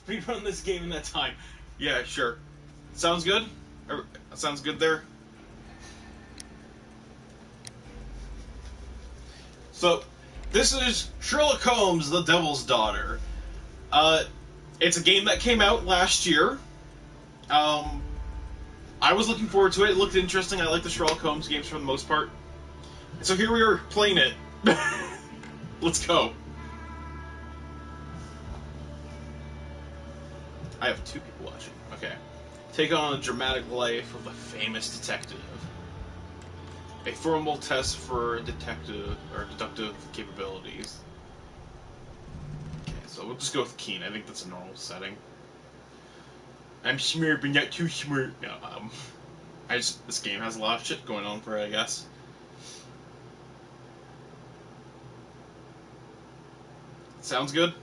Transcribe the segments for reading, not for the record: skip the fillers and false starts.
Rerun this game in that time. Yeah, sure. Sounds good? Sounds good there? So, this is Sherlock Holmes, The Devil's Daughter. It's a game that came out last year. I was looking forward to it. It looked interesting. I like the Sherlock Holmes games for the most part. So here we are playing it. Let's go. I have 2 people watching. Okay. Take on the dramatic life of a famous detective. A formal test for deductive capabilities. Okay, so we'll just go with Keen. I think that's a normal setting. I'm smart, but not too smart. No, this game has a lot of shit going on for it, I guess. Sounds good?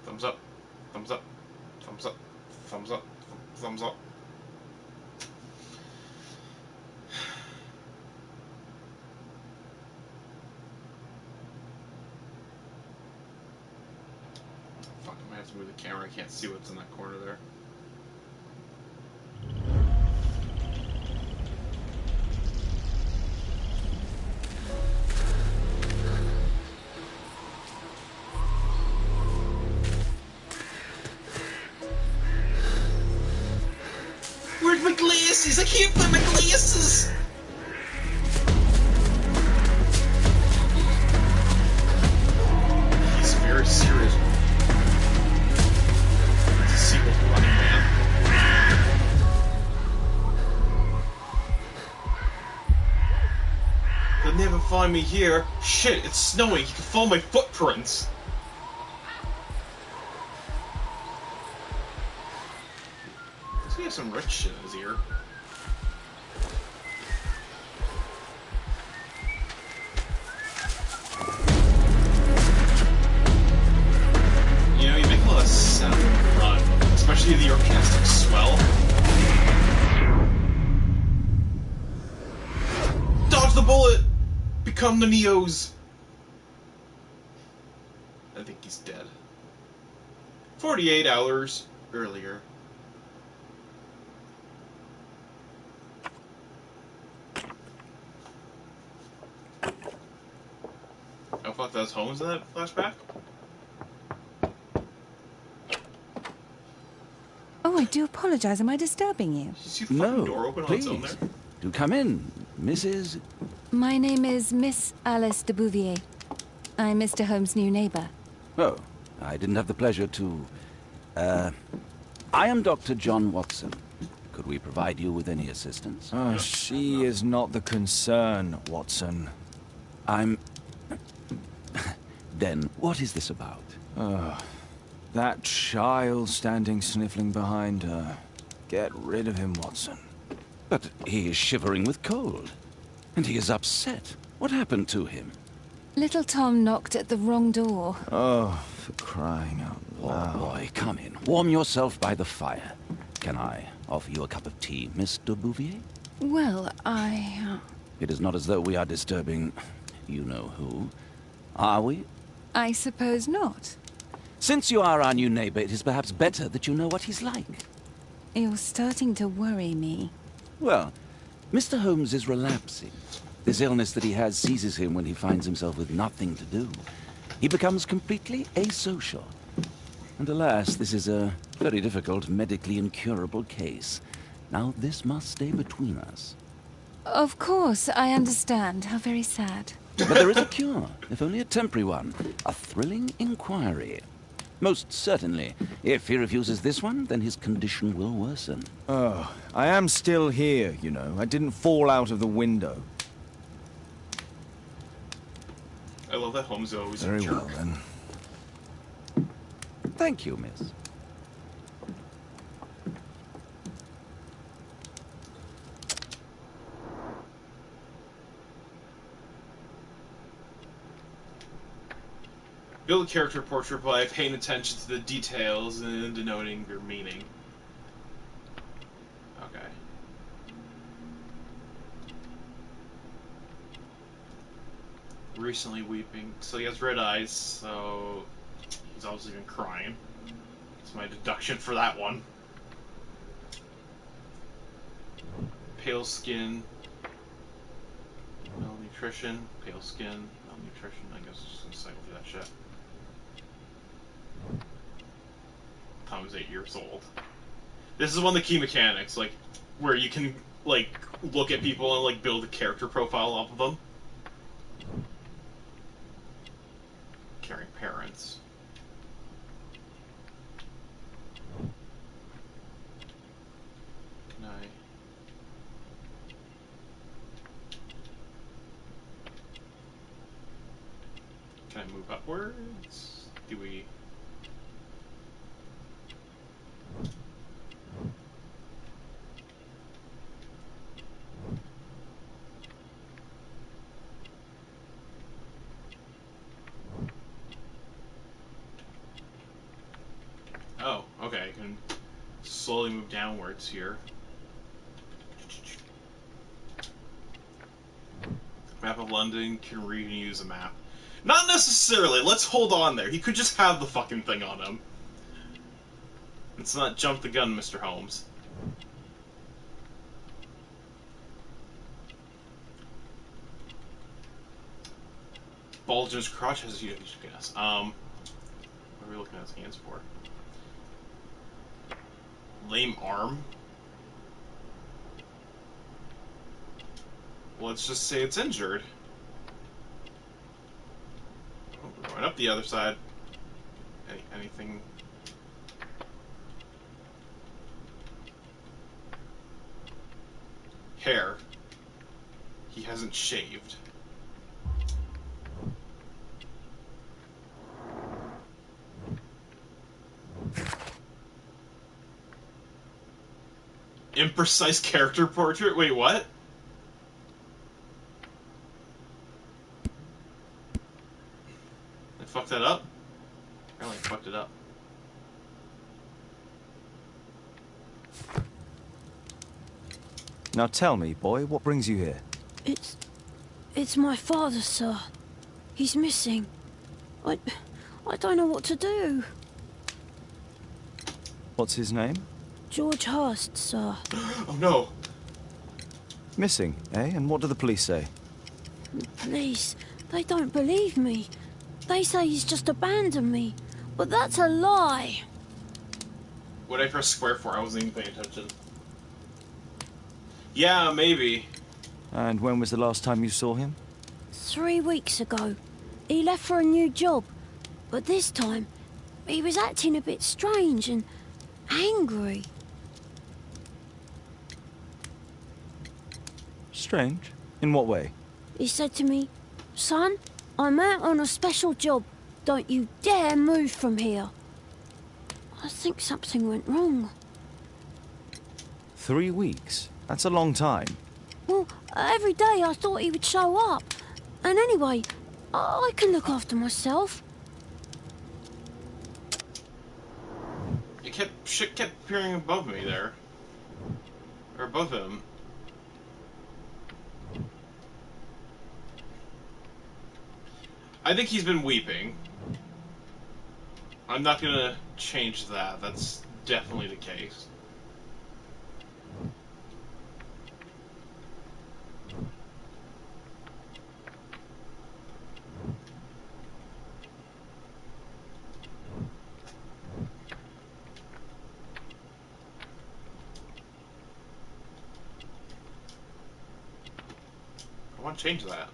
Thumbs up. Thumbs up. Thumbs up. Thumbs up. Thumbs up. Fuck, I might have to move the camera. I can't see what's in that corner there. Where's my glasses? I can't find my glasses! He's very serious. It's a sequel to Running Man. They'll never find me here. Shit, it's snowing. You can follow my footprints. He has some rich shit in his ear. You know, you make a lot of sound when you run, especially the orchestral swell. Dodge the bullet! Become the Neos! I think he's dead. 48 hours earlier. Oh fuck, that's Holmes in that flashback? Oh, I do apologize. Am I disturbing you? Did you see the fucking door open on its own please. there? Do come in, Mrs. My name is Miss Alice de Bouvier. I'm Mr. Holmes' new neighbor. Oh, I didn't have the pleasure to... I am Dr. John Watson. Could we provide you with any assistance? Oh, she is not the concern, Watson. I'm... Then, what is this about? That child standing sniffling behind her. Get rid of him, Watson. But he is shivering with cold. And he is upset. What happened to him? Little Tom knocked at the wrong door. Oh, for crying out loud. Oh, boy, come in. Warm yourself by the fire. Can I offer you a cup of tea, Miss de Bouvier? Well, It is not as though we are disturbing you-know-who. Are we? I suppose not. Since you are our new neighbor, it is perhaps better that you know what he's like. You're starting to worry me. Well, Mr. Holmes is relapsing. This illness that he has seizes him when he finds himself with nothing to do. He becomes completely asocial. And alas, this is a very difficult, medically incurable case. Now, this must stay between us. Of course, I understand. How very sad. But there is a cure, if only a temporary one. A thrilling inquiry. Most certainly. If he refuses this one, then his condition will worsen. Oh, I am still here, you know. I didn't fall out of the window. I love that Holmes is always a Very jerk. well, then. Thank you, miss. Build a character portrait by paying attention to the details and denoting their meaning. Okay. Recently weeping. So he has red eyes, so he's obviously been crying. That's my deduction for that one. Pale skin, malnutrition, pale skin, malnutrition. I guess just gonna cycle through that shit. Tom is 8 years old. This is one of the key mechanics, like, where you can, like, look at people and, like, build a character profile off of them. Caring parents. Can I... Can I move upwards? Do we... Oh, okay, I can slowly move downwards here. Map of London, can read and use a map. Not necessarily, let's hold on there. He could just have the fucking thing on him. Let's not jump the gun, Mr. Holmes. Bulge in his crotch has a huge gas. What are we looking at his hands for? Lame arm? Let's just say it's injured. Oh, we're going up the other side. Anything? Hair. He hasn't shaved. Imprecise character portrait? Wait, what? I fucked that up? Apparently I fucked it up. Now tell me, boy, what brings you here? It's my father, sir. He's missing. I don't know what to do. What's his name? George Hearst, sir. Oh no! Missing, eh? And what do the police say? The police, they don't believe me. They say he's just abandoned me. But that's a lie. What did I press square for? I wasn't even paying attention. Yeah, maybe. And when was the last time you saw him? 3 weeks ago. He left for a new job. But this time, he was acting a bit strange and angry. Strange? In what way? He said to me, "Son, I'm out on a special job. Don't you dare move from here." I think something went wrong. 3 weeks? That's a long time. Well, every day I thought he would show up. And anyway, I can look after myself. Shit kept appearing above me there. Or above him. I think he's been weeping. I'm not gonna change that. That's definitely the case. I want to change that.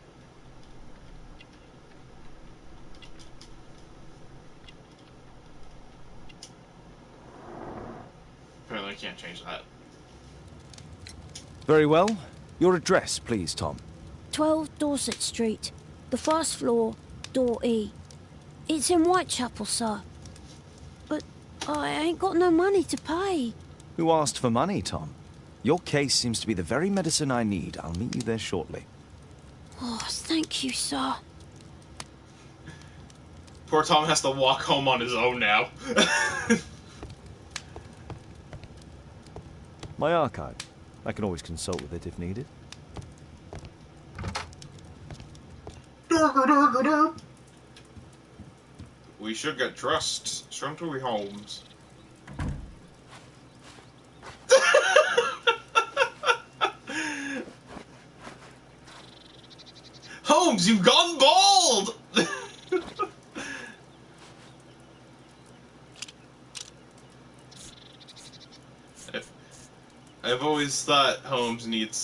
Apparently I can't change that. Very well. Your address, please, Tom. 12 Dorset Street, the first floor, door E. It's in Whitechapel, sir. But I ain't got no money to pay. Who asked for money, Tom? Your case seems to be the very medicine I need. I'll meet you there shortly. Oh, thank you, sir. Poor Tom has to walk home on his own now. My archive. I can always consult with it if needed. We should get dressed. Shouldn't we, Holmes? Holmes, you've gone bald! I've always thought Holmes needed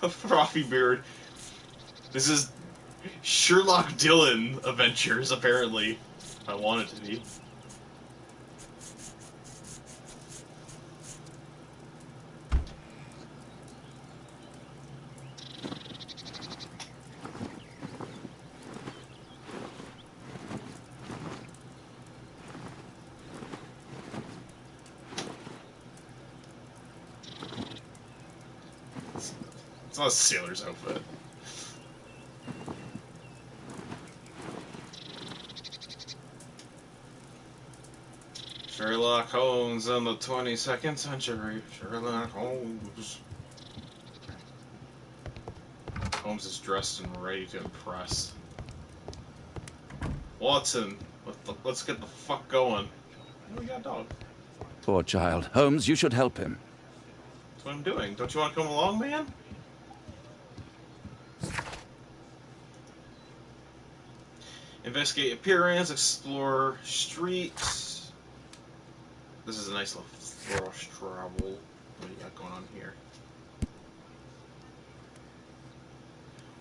a frothy beard. This is Sherlock Dylan Adventures, apparently. I want it to be. It's not a sailor's outfit. Sherlock Holmes in the 22nd century. Sherlock Holmes. Holmes is dressed and ready to impress. Watson, let's get the fuck going. Oh, we got a dog. Poor child. Holmes, you should help him. That's what I'm doing. Don't you want to come along, man? Investigate appearance, explore streets. This is a nice little frost travel. What do you got going on here?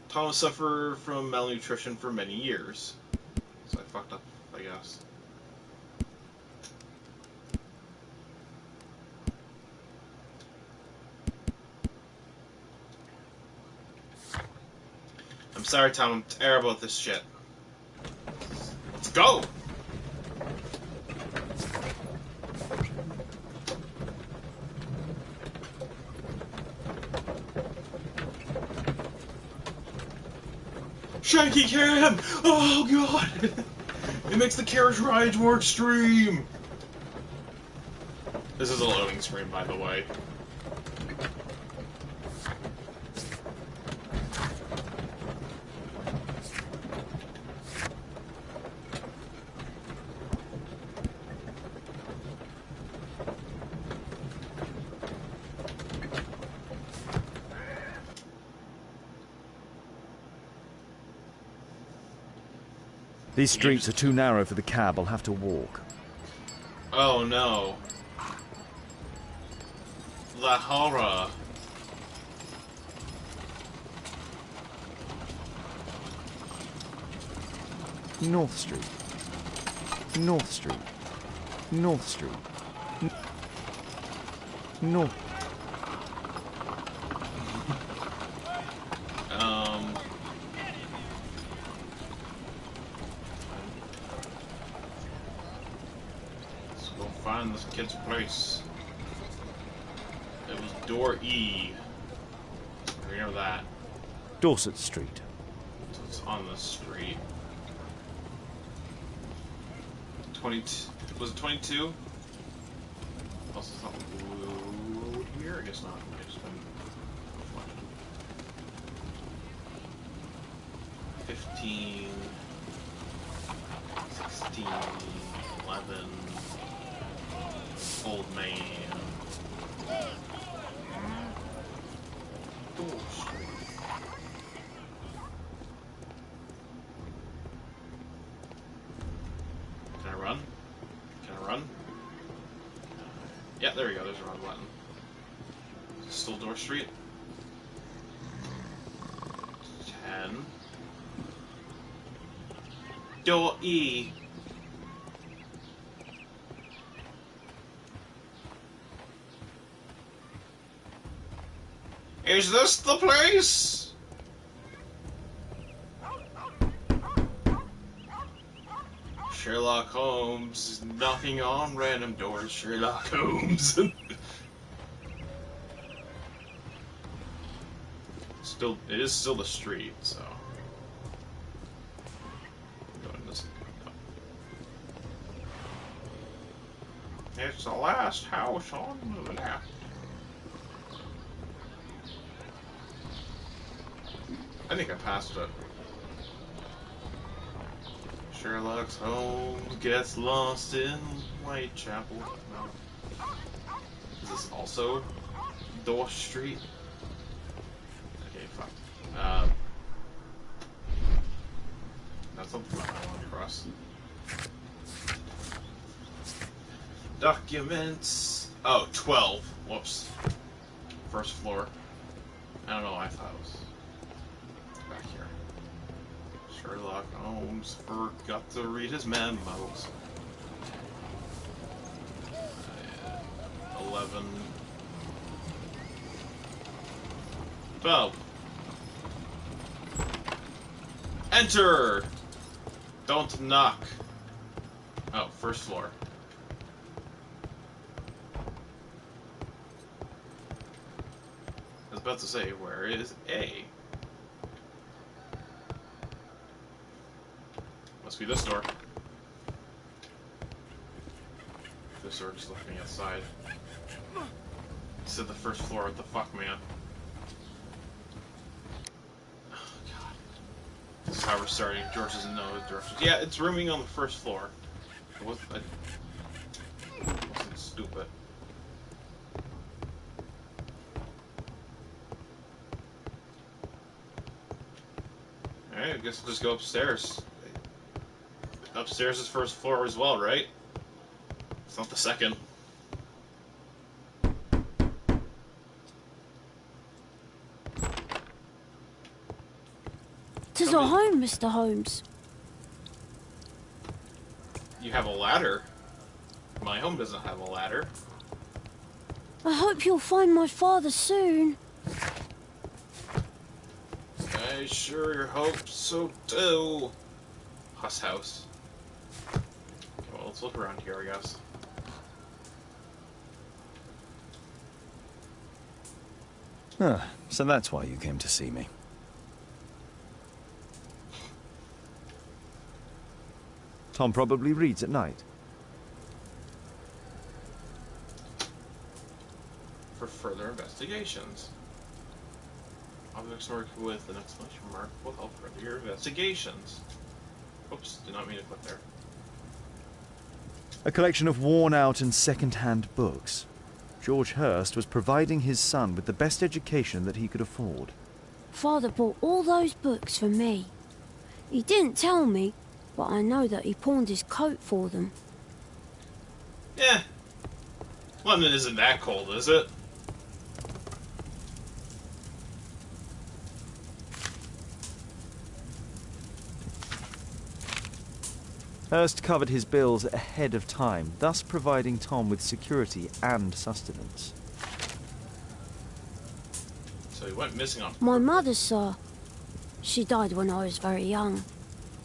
Thomas suffered from malnutrition for many years. So I fucked up, I guess. I'm sorry, Tom. I'm terrible at this shit. Let's go! Shaky cam! Oh god! It makes the carriage ride more extreme! This is a loading screen, by the way. These streets are too narrow for the cab. I'll have to walk. Oh no. The horror. North Street. North Street. North Street. North. Let's go find this kid's place. It was door E. Remember that. Dorset Street. So it's on the street. 22. Was it 22? Also something blue here? I guess not. I just been 15, 16, 11, old man. Door Street. Can I run? Can I run? Yeah, there we go. There's a run button. Still Door Street. 10. Door E. Is this the place? Sherlock Holmes knocking on random doors. Sherlock Holmes. It is still the street, so. Going this. It's the last house on the left. I think I passed it. Sherlock Holmes gets lost in Whitechapel. No. Is this also Door Street? Okay, fuck. That's something I want to cross. Documents. Oh, 12. Whoops. First floor. I don't know, I thought it was back here. Sherlock Holmes forgot to read his memos. 11. 12. Enter! Don't knock. Oh, first floor. I was about to say, where is A? Must be this door. This door just left me outside. It said the first floor, what the fuck, man? Oh, God. This is how we're starting. George doesn't know the directions. Yeah, it's rooming on the first floor. I wasn't stupid. Alright, I guess we'll just go upstairs. Upstairs is first floor as well, right? It's not the second. 'Tis our home, Mr. Holmes. You have a ladder. My home doesn't have a ladder. I hope you'll find my father soon. I sure hope so too. Hearst House. Okay, well, let's look around here, I guess. Huh, so that's why you came to see me. Tom probably reads at night. For further investigations. Objects marked with an exclamation mark will help further your investigations. Oops, did not mean to click there. A collection of worn-out and second-hand books. George Hearst was providing his son with the best education that he could afford. Father bought all those books for me. He didn't tell me, but I know that he pawned his coat for them. Yeah. London isn't that cold, is it? Hearst covered his bills ahead of time, thus providing Tom with security and sustenance. So he went missing on My purpose. mother, sir. She died when I was very young.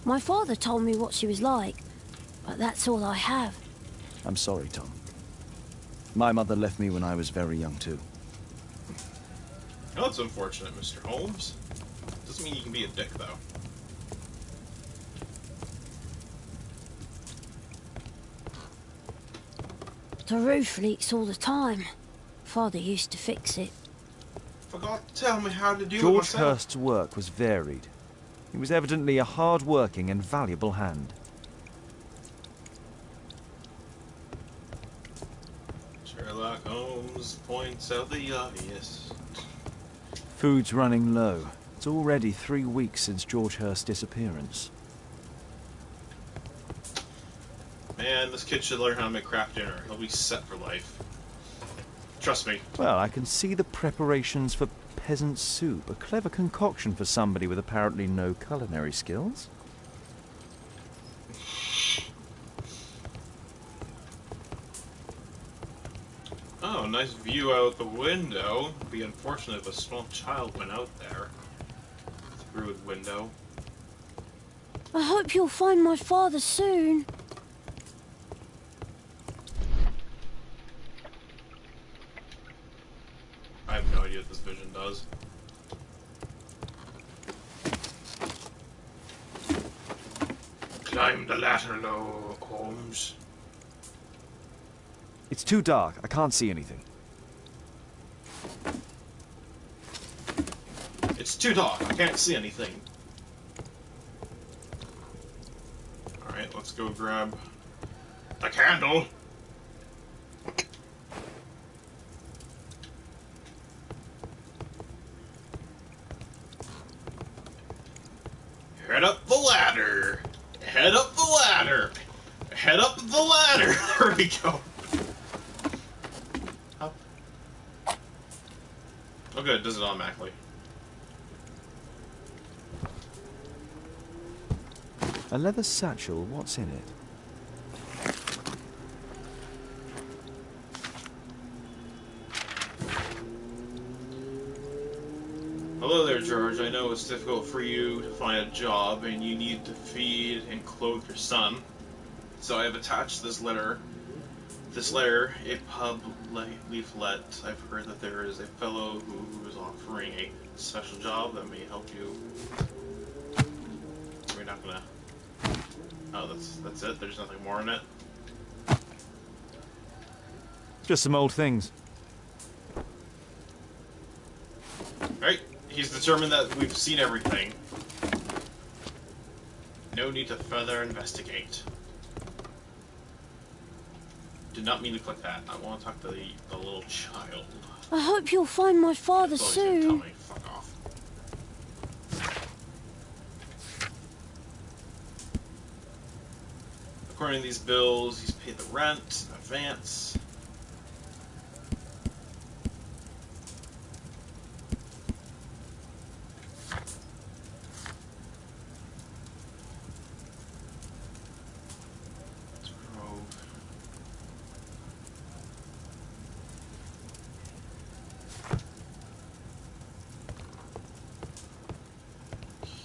My father told me what she was like, but that's all I have. I'm sorry, Tom. My mother left me when I was very young, too. Oh, that's unfortunate, Mr. Holmes. Doesn't mean you can be a dick, though. The roof leaks all the time. Father used to fix it. Forgot to tell me how to do it George myself. Hearst's work was varied. He was evidently a hard-working and valuable hand. Sherlock Holmes points out the obvious. Food's running low. It's already 3 weeks since George Hearst's disappearance. Man, this kid should learn how to make craft dinner. He'll be set for life. Trust me. Well, I can see the preparations for peasant soup, a clever concoction for somebody with apparently no culinary skills. Oh, nice view out the window. It'd be unfortunate if a small child went out there. Through the window. I hope you'll find my father soon. I have no idea what this vision does. Climb the ladder low, Holmes. It's too dark. I can't see anything. It's too dark. I can't see anything. Alright, let's go grab the candle. Head up the ladder. Head up the ladder! Head up the ladder! There we go. Up. Oh good, it does it automatically. A leather satchel, what's in it? Hello there, George. I know it's difficult for you to find a job and you need to feed and clothe your son. So I have attached this letter. A pub leaflet. I've heard that there is a fellow who is offering a special job that may help you. We're not gonna... Oh, that's it? There's nothing more in it? Just some old things. Right? He's determined that we've seen everything. No need to further investigate. Did not mean to click that. I want to talk to the little child. I hope you'll find my father That's all he's gonna tell soon. me. Fuck off. According to these bills, he's paid the rent in advance.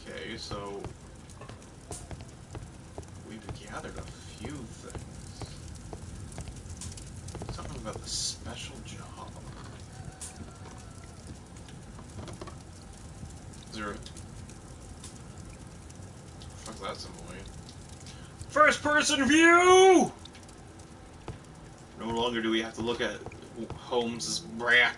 Okay, so we've gathered a few things. Something about the special job. Is there a... Fuck that symbol, man. First person view! No longer do we have to look at Holmes's brack.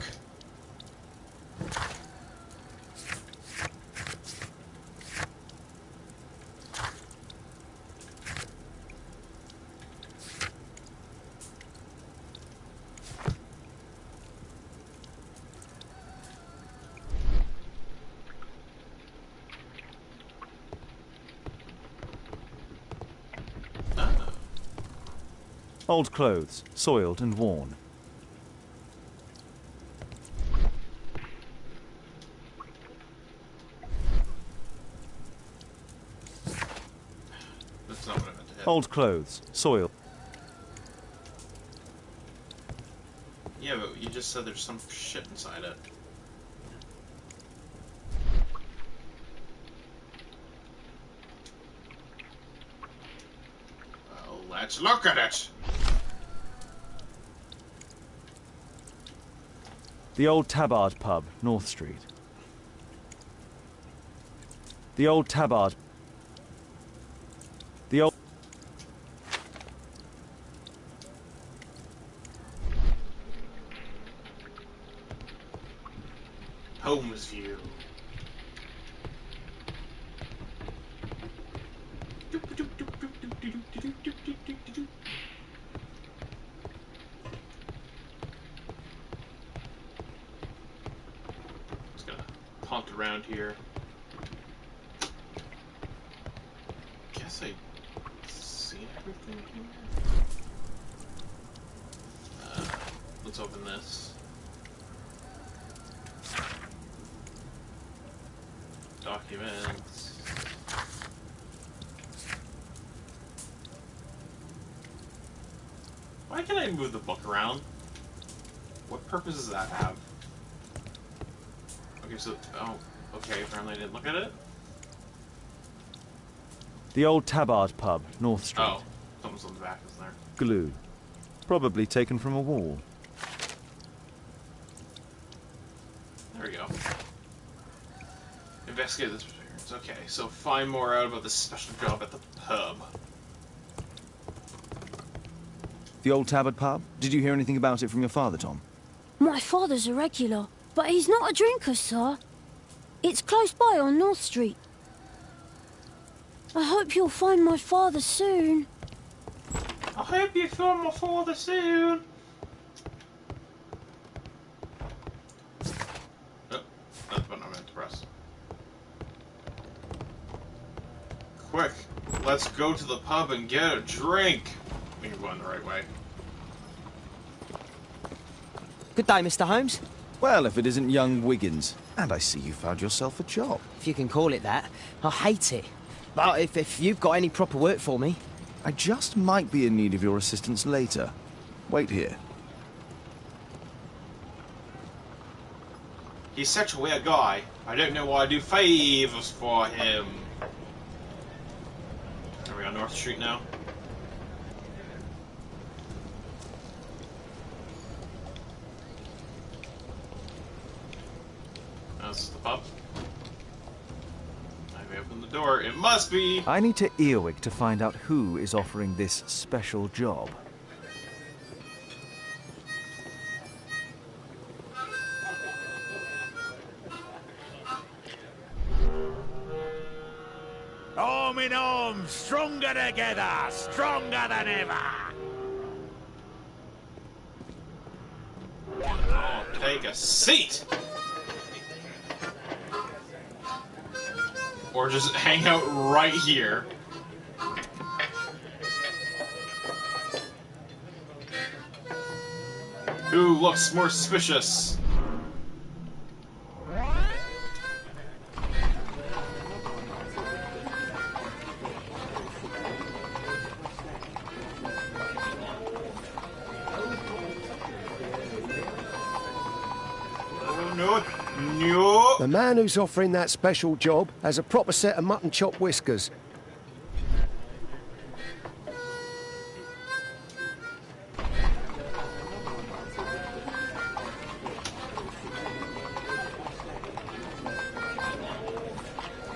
Old clothes, soiled and worn. That's not what I meant to hit. Old clothes, soiled. Yeah, but you just said there's some shit inside it. Well, let's look at it! The old Tabard pub, North Street. The old Tabard. The old... Holmes view. Just gonna punt around here. Guess I seen everything here. Let's open this. Documents. Why can I move the book around? What purpose does that have? Okay, so... Oh, okay, apparently I didn't look at it. The old Tabard pub, North Street. Oh, something's on the back, isn't there? Glue. Probably taken from a wall. There we go. Investigate this appearance. Okay, so find more out about this special job at the pub. The old Tabard pub? Did you hear anything about it from your father, Tom? My father's a regular, but he's not a drinker, sir. It's close by on North Street. I hope you'll find my father soon. I hope you find my father soon. Oh, that's what I meant to press. Quick. let's go to the pub and get a drink. I think we're going the right way. Good day, Mr. Holmes. Well, if it isn't young Wiggins. And I see you found yourself a job. If you can call it that. I hate it. But if you've got any proper work for me... I just might be in need of your assistance later. Wait here. He's such a weird guy. I don't know why I do favors for him. Are we on North Street now? That's the pub. Let me open the door. It must be! I need to earwig to find out who is offering this special job. Arm in arm, stronger together, stronger than ever. Oh, take a seat! Or just hang out right here. Who looks more suspicious? No. The man who's offering that special job has a proper set of mutton chop whiskers.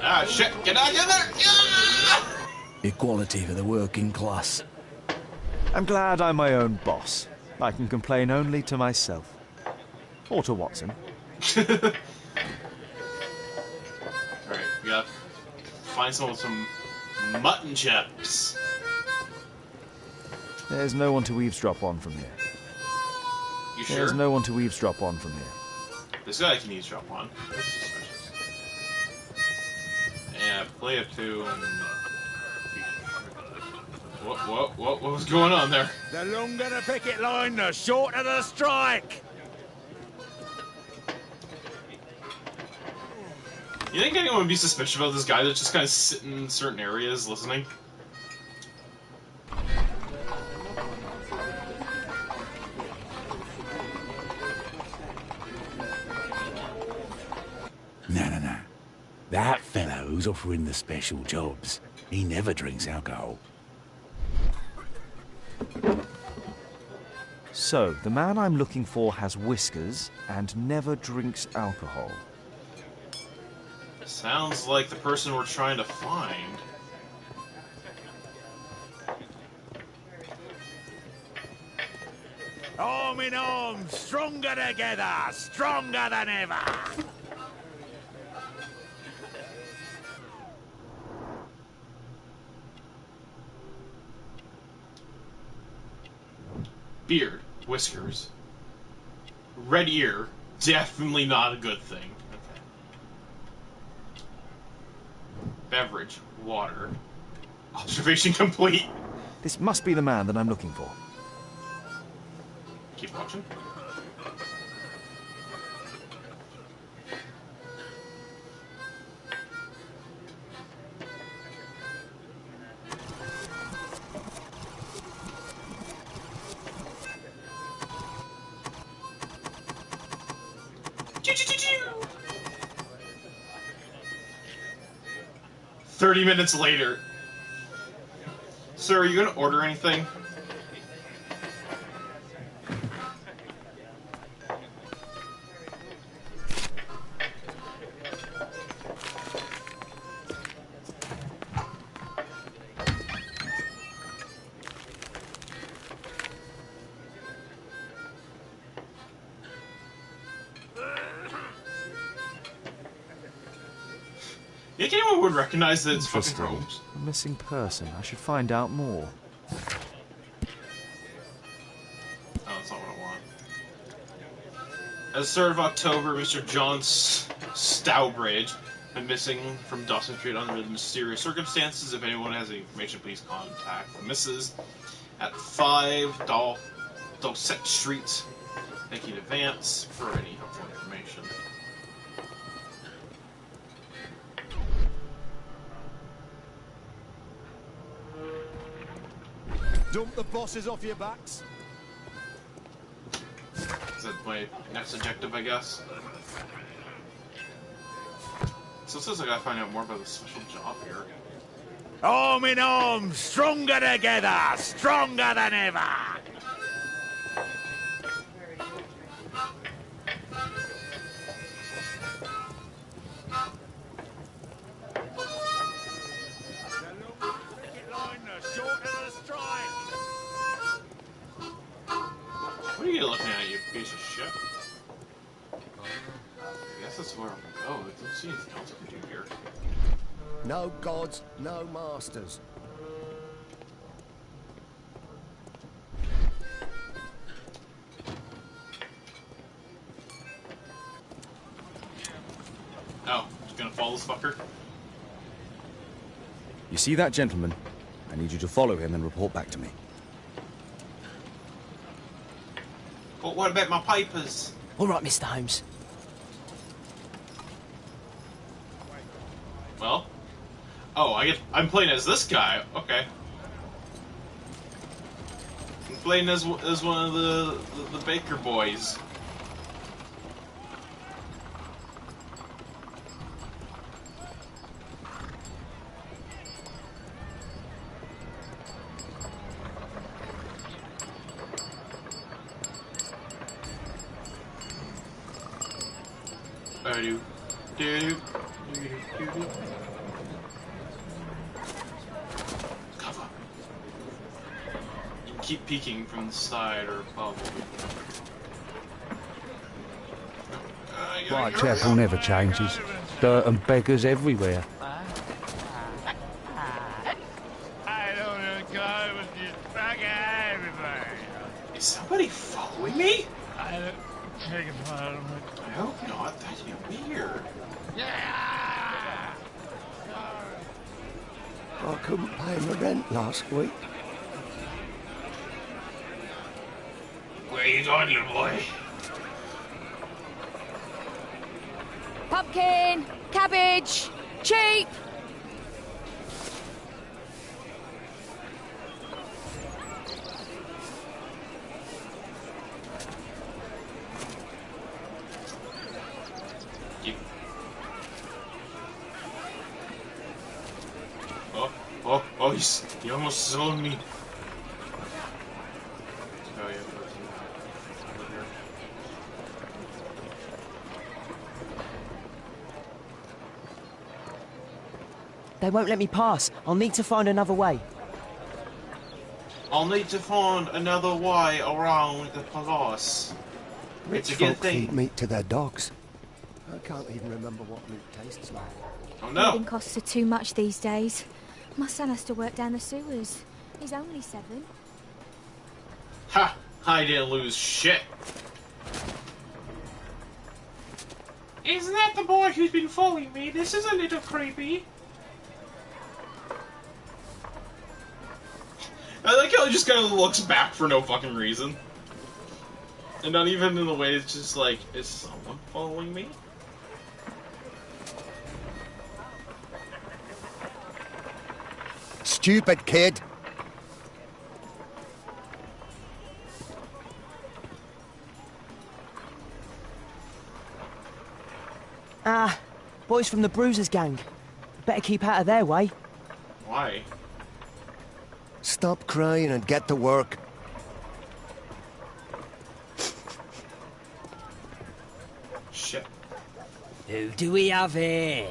Ah, shit! Get out of there! Ah! Equality for the working class. I'm glad I'm my own boss. I can complain only to myself. Otto Watson. Alright, we gotta find someone with some mutton chops. There's no one to eavesdrop on from here. You sure? There's no one to eavesdrop on from here. This guy can eavesdrop on. That's suspicious. Yeah, play it too. What was going on there? The longer the picket line, the shorter the strike. You think anyone would be suspicious about this guy that's just kind of sitting in certain areas listening? No. That fellow who's offering the special jobs, he never drinks alcohol. So, the man I'm looking for has whiskers and never drinks alcohol. Sounds like the person we're trying to find. Arm in arm, stronger together, stronger than ever. Beard, whiskers, red ear, definitely not a good thing. Okay. Beverage, water. Observation complete. This must be the man that I'm looking for. Keep watching. Choo-choo-choo-choo. 30 minutes later. Sir, are you gonna order anything? You think anyone would recognize that it's fucking Interesting. Holmes? A missing person. I should find out more. Oh, that's not what I want. As the 3rd of October, Mr. John Stowbridge been missing from Dawson Street under mysterious circumstances. If anyone has any information, please contact the missus at 5 Dorset Street. Thank you in advance for any helpful information. Dump the bosses off your backs. Is that my next objective, I guess? So it says I gotta find out more about the special job here. Arm in arm, stronger together, stronger than ever. What are you looking at, you piece of shit? I guess that's where I'll go. I don't see anything else I can do here. No gods, no masters. Oh, just gonna follow this fucker? You see that gentleman? I need you to follow him and report back to me. But what about my papers? All right, Mr. Holmes. Well? Oh, I'm playing as this guy. Okay. I'm playing as one of the Baker boys. Cover. You can keep peeking from the side or above. Whitechapel never changes. Dirt and beggars everywhere. I don't go with this bugger everywhere. Is somebody following me? I don't take a part of it. I hope not. That'd be weird. I couldn't pay my rent last week. Where you going, little boy? Pumpkin! Cabbage! Cheap! Oh, he almost zoned me. Oh, yeah. They won't let me pass. I'll need to find another way. I'll need to find another way around the palace. Rich It's a good folk thing. feed meat to their dogs. I can't even remember what meat tastes like. Oh no! Living costs are too much these days. My son has to work down the sewers. He's only 7. Ha! I didn't lose shit. Isn't that the boy who's been following me? This is a little creepy. I like how he just kind of looks back for no fucking reason. And not even in a way it's just like, is someone following me? Stupid kid. Ah, boys from the Bruisers gang. Better keep out of their way. Why? Stop crying and get to work. Shit. Who do we have here?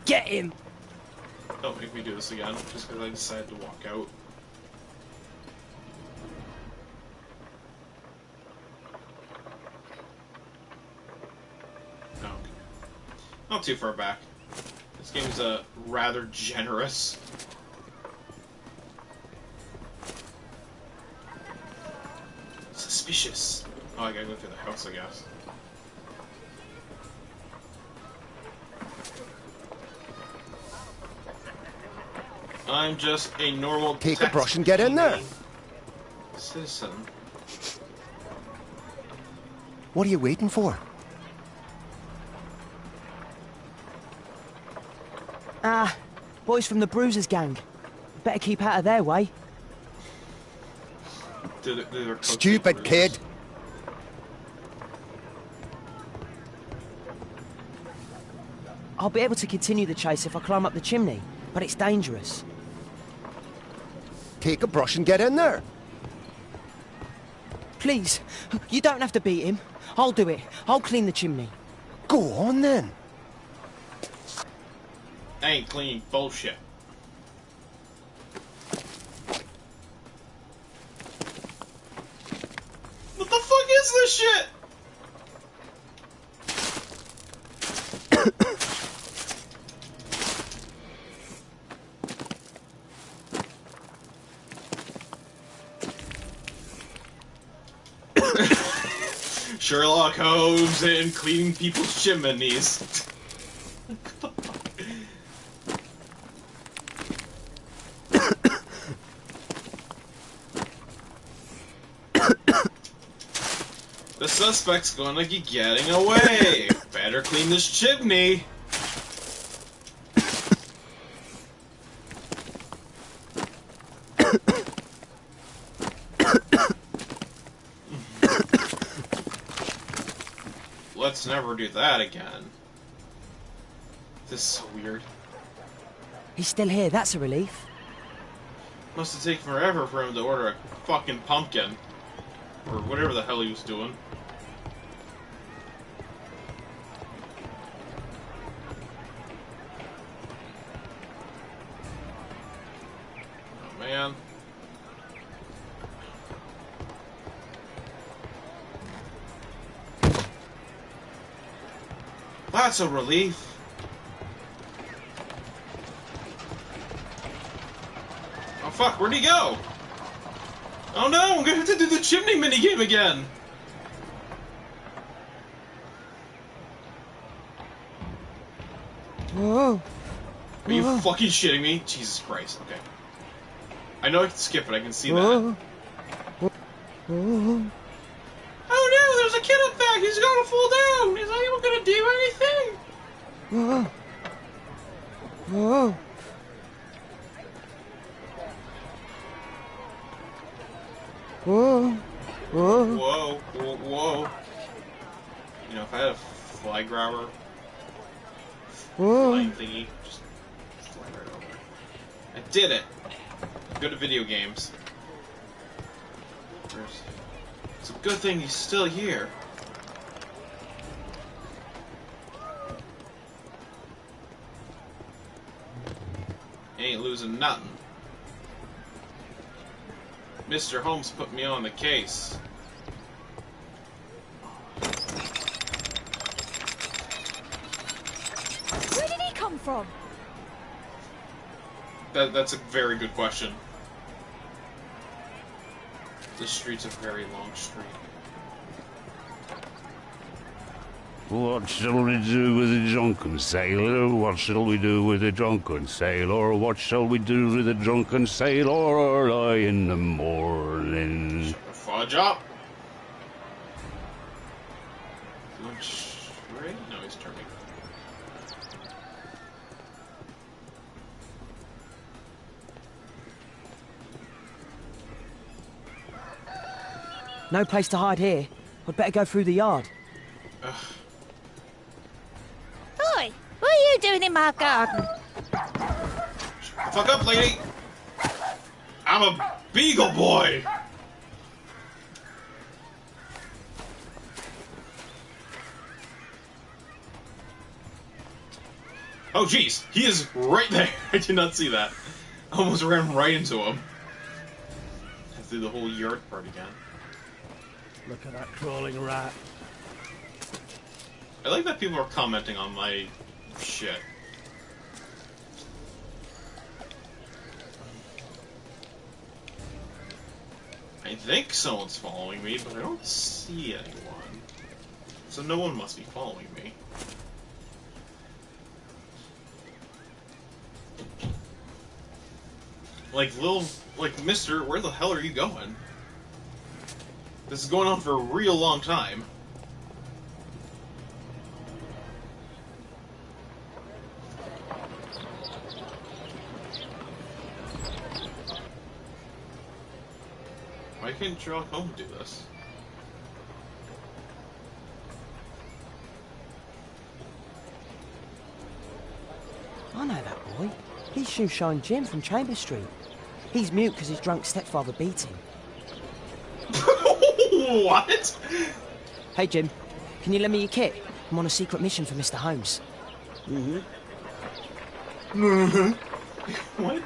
Get him! Don't make me do this again, just because I decided to walk out. No. Not too far back. This game's rather generous. Suspicious. Oh, I gotta go through the house, I guess. I'm just a normal Take a brush and get in there. Citizen. What are you waiting for? Ah, boys from the Bruisers gang. Better keep out of their way. Stupid kid. I'll be able to continue the chase if I climb up the chimney, but it's dangerous. Take a brush and get in there. Please, you don't have to beat him. I'll do it. I'll clean the chimney. Go on then. I ain't clean bullshit. What the fuck is this shit? Sherlock Holmes and cleaning people's chimneys. The suspect's gonna be getting away. Better clean this chimney. Let's never do that again. This is so weird. He's still here, that's a relief. Must have taken forever for him to order a fucking pumpkin. Or whatever the hell he was doing. Oh man. That's a relief. Oh fuck, where'd he go? Oh no, I'm gonna have to do the chimney minigame again! Whoa. Are you fucking shitting me? Jesus Christ, okay. I know I can skip it, I can see that. Whoa. Oh no, there's a kid up back! He's gonna fall down! Is anyone gonna do anything? Whoa. Whoa. Whoa. Whoa. Whoa, whoa, whoa. You know, if I had a fly grabber, flying thingy, just fly right over. I did it! I'm good at video games. It's a good thing he's still here. Ain't losing nothing. Mr. Holmes put me on the case. Where did he come from? That's a very good question. The street's a very long street. What shall we do with the drunken sailor? What shall we do with the drunken sailor? What shall we do with the drunken sailor early in the morning? Fudge up! Going straight? No, he's turning. No place to hide here. I'd better go through the yard. Ugh. Oi! What are you doing in my garden? Fuck up, lady! I'm a beagle boy! Oh jeez, he is right there! I did not see that. I almost ran right into him. Have to do the whole yard part again. Look at that crawling rat. I like that people are commenting on my shit. I think someone's following me, but I don't see anyone. So no one must be following me. Like, mister, where the hell are you going? This is going on for a real long time. Why can't Sherlock Holmes do this? I know that boy. He's Shoeshine Jim from Chamber Street. He's mute because his drunk stepfather beat him. What? Hey, Jim. Can you lend me your kit? I'm on a secret mission for Mr. Holmes. What?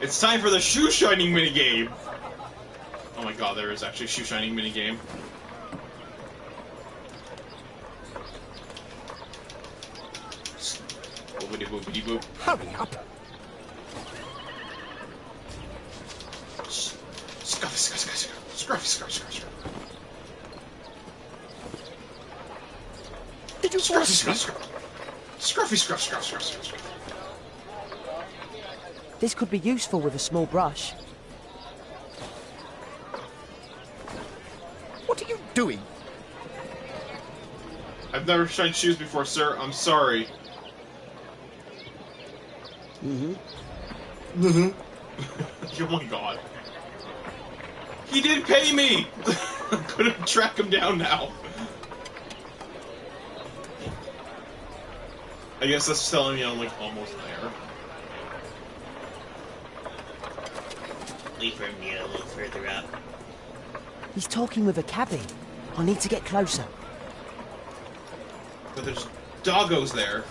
It's time for the Shoeshining minigame! Oh my god, there is actually a Shoeshining minigame. Boopity boopity boop. Hurry up! Scruffy, scruffy, scruffy, scruffy, scruffy. Did you fall asleep? Scruffy, scruff, scruff, scruff, scruff. This could be useful with a small brush. What are you doing? I've never shined shoes before, sir. I'm sorry. Oh my god. He did pay me! I'm gonna track him down now. I guess that's telling me I'm like almost there. Leave him a little further up. He's talking with a cabbie. I need to get closer. But there's doggos there.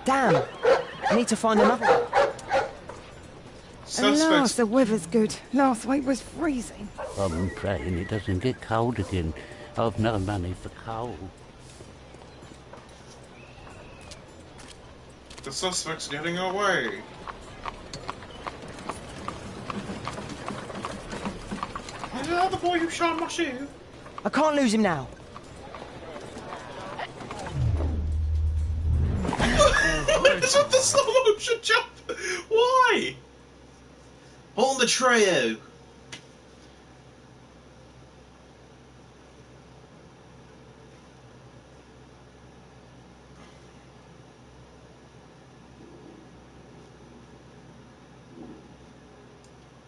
Damn! I need to find another one. Suspects. At last the weather's good. Last week was freezing. I'm praying it doesn't get cold again. I've no money for coal. The suspect's getting away. Is that the boy who shot my shoe? I can't lose him now. It's with the slow motion jump. Why? Hold the trio.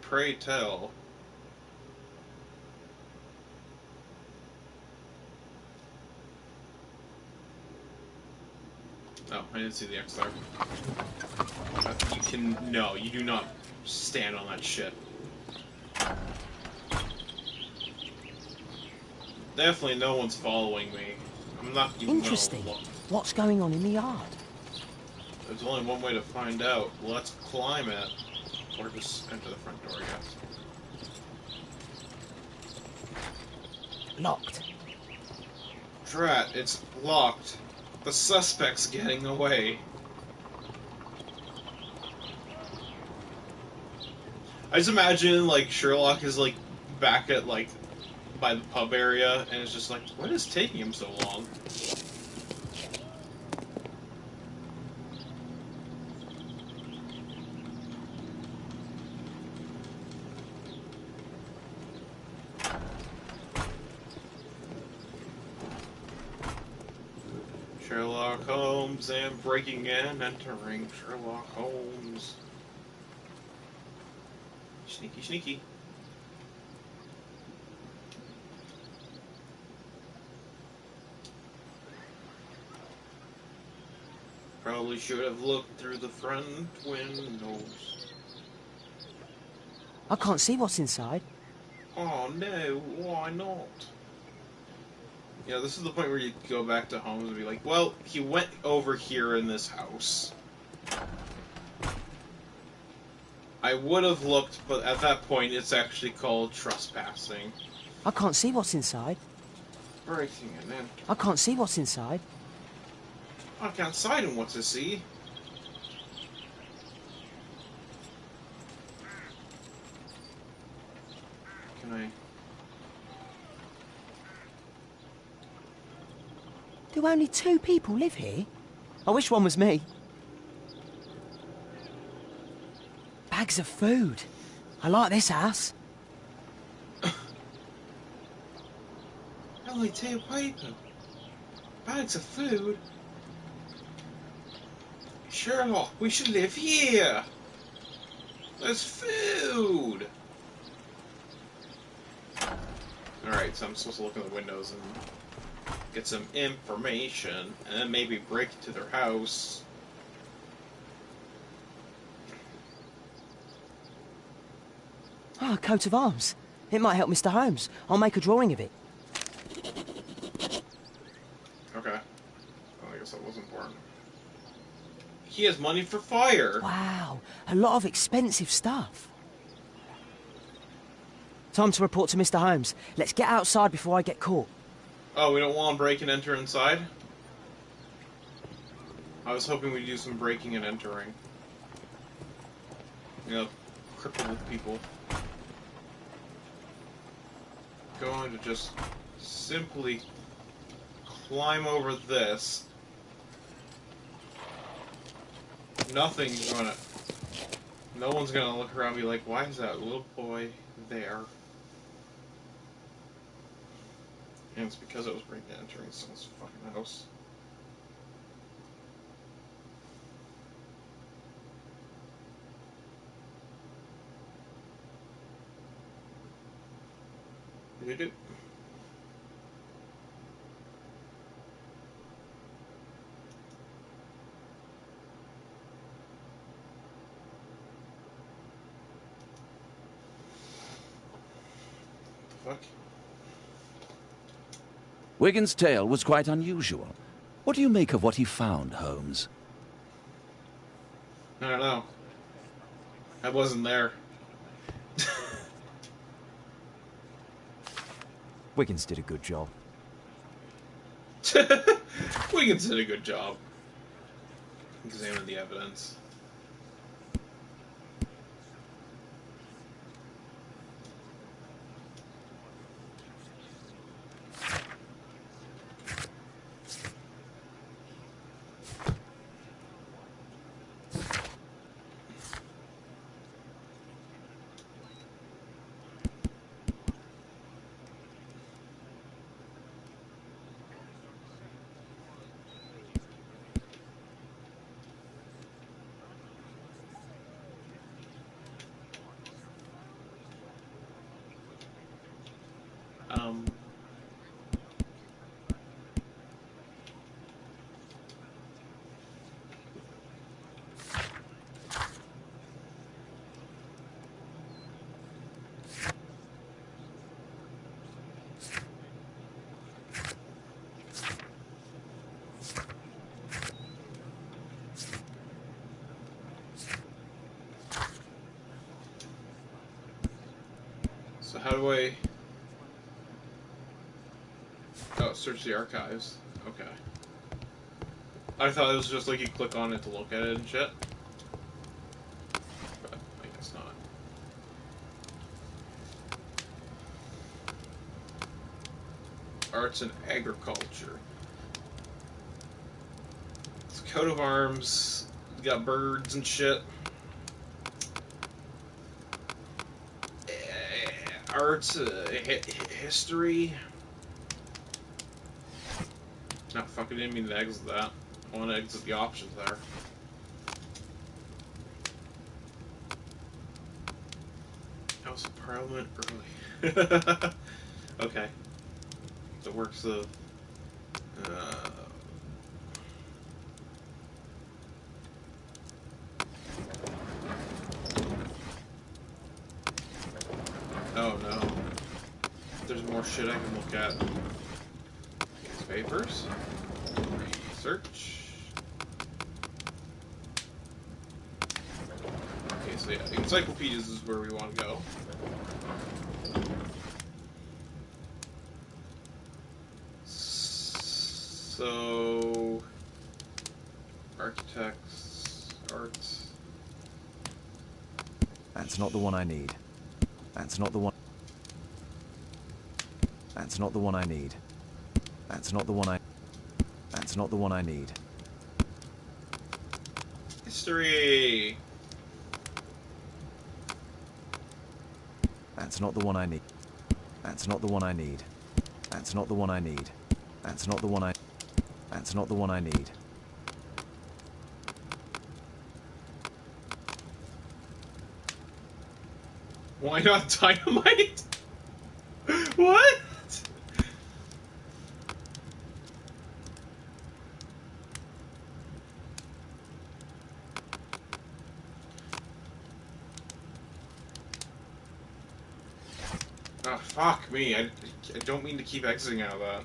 Pray tell. Oh, I didn't see the X there. You can... No, you do not stand on that shit. Definitely no one's following me. I'm not even... Interesting. What's going on in the yard? There's only one way to find out. Let's climb it. Or just enter the front door, I guess. Locked. Drat, it's locked. The suspect's getting away. I just imagine, like, Sherlock is, like, back at, like, by the pub area, and it's just like, what is taking him so long? Sherlock Holmes and breaking in, entering Sherlock Holmes. Sneaky, sneaky. Probably should have looked through the front windows. I can't see what's inside. Oh no, why not? Yeah, this is the point where you go back to Holmes and be like, well, he went over here in this house. I would have looked, but at that point it's actually called trespassing. I can't see what's inside. Breaking it in. I can't see what's inside. I can't decide on what to see. Do only 2 people live here? I wish one was me. Bags of food. I like this house. Only 2 people. Bags of food? Sherlock, we should live here. There's food. Alright, so I'm supposed to look in the windows and get some information, and then maybe break into their house. Ah, a coat of arms. It might help Mr. Holmes. I'll make a drawing of it. Okay. Well, I guess that was important. He has money for fire. Wow, a lot of expensive stuff. Time to report to Mr. Holmes. Let's get outside before I get caught. Oh, we don't want to break and enter inside? I was hoping we'd do some breaking and entering. You know, cripple with people. Going to just simply climb over this. Nothing's gonna... No one's gonna look around and be like, why is that little boy there? And it's because it was breaking and entering someone's fucking house. Do-do-do. Fuck. Wigan's tale was quite unusual. What do you make of what he found, Holmes? I don't know. I wasn't there. Wiggins did a good job. Wiggins did a good job. Examine the evidence. So how do I... Oh, search the archives. Okay. I thought it was just like you click on it to look at it and shit. But I guess not. Arts and agriculture. It's a coat of arms. It's got birds and shit. Arts, history. Not fucking didn't mean to exit that. I want to exit the options there. House of Parliament early. Okay. The works of. Oh no. There's more shit I can look at. Papers. Search. Okay, so yeah, encyclopedias is where we want to go. So, architects, arts. That's not the one I need. That's not the one. That's not the one I need. That's not the one I... That's not the one I need. History. That's not the one I need. That's not the one I need. That's not the one I need. That's not the one I... That's not the one I need. Why not dynamite? What? Oh, fuck me. I don't mean to keep exiting out of that.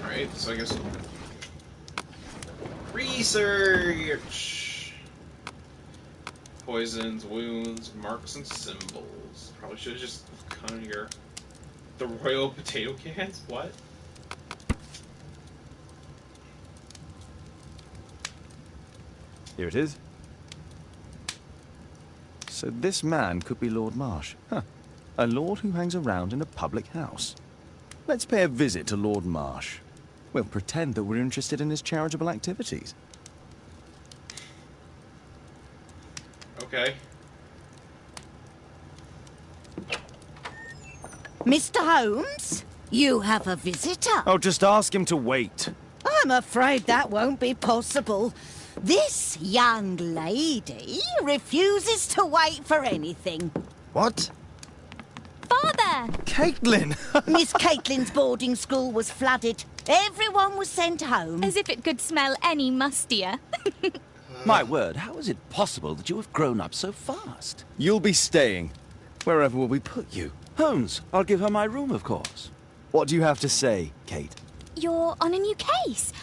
Alright, so I guess... Research! Poisons, wounds, marks, and symbols. Probably should have just come here. The royal potato cans? What? Here it is. So this man could be Lord Marsh. Huh. A lord who hangs around in a public house. Let's pay a visit to Lord Marsh. We'll pretend that we're interested in his charitable activities. Okay. Mr. Holmes, you have a visitor. Oh, just ask him to wait. I'm afraid that won't be possible. This young lady refuses to wait for anything. What? Father! Caitlin! Miss Caitlin's boarding school was flooded. Everyone was sent home. As if it could smell any mustier. My word, how is it possible that you have grown up so fast? You'll be staying. Wherever will we put you? Holmes, I'll give her my room, of course. What do you have to say, Kate? You're on a new case.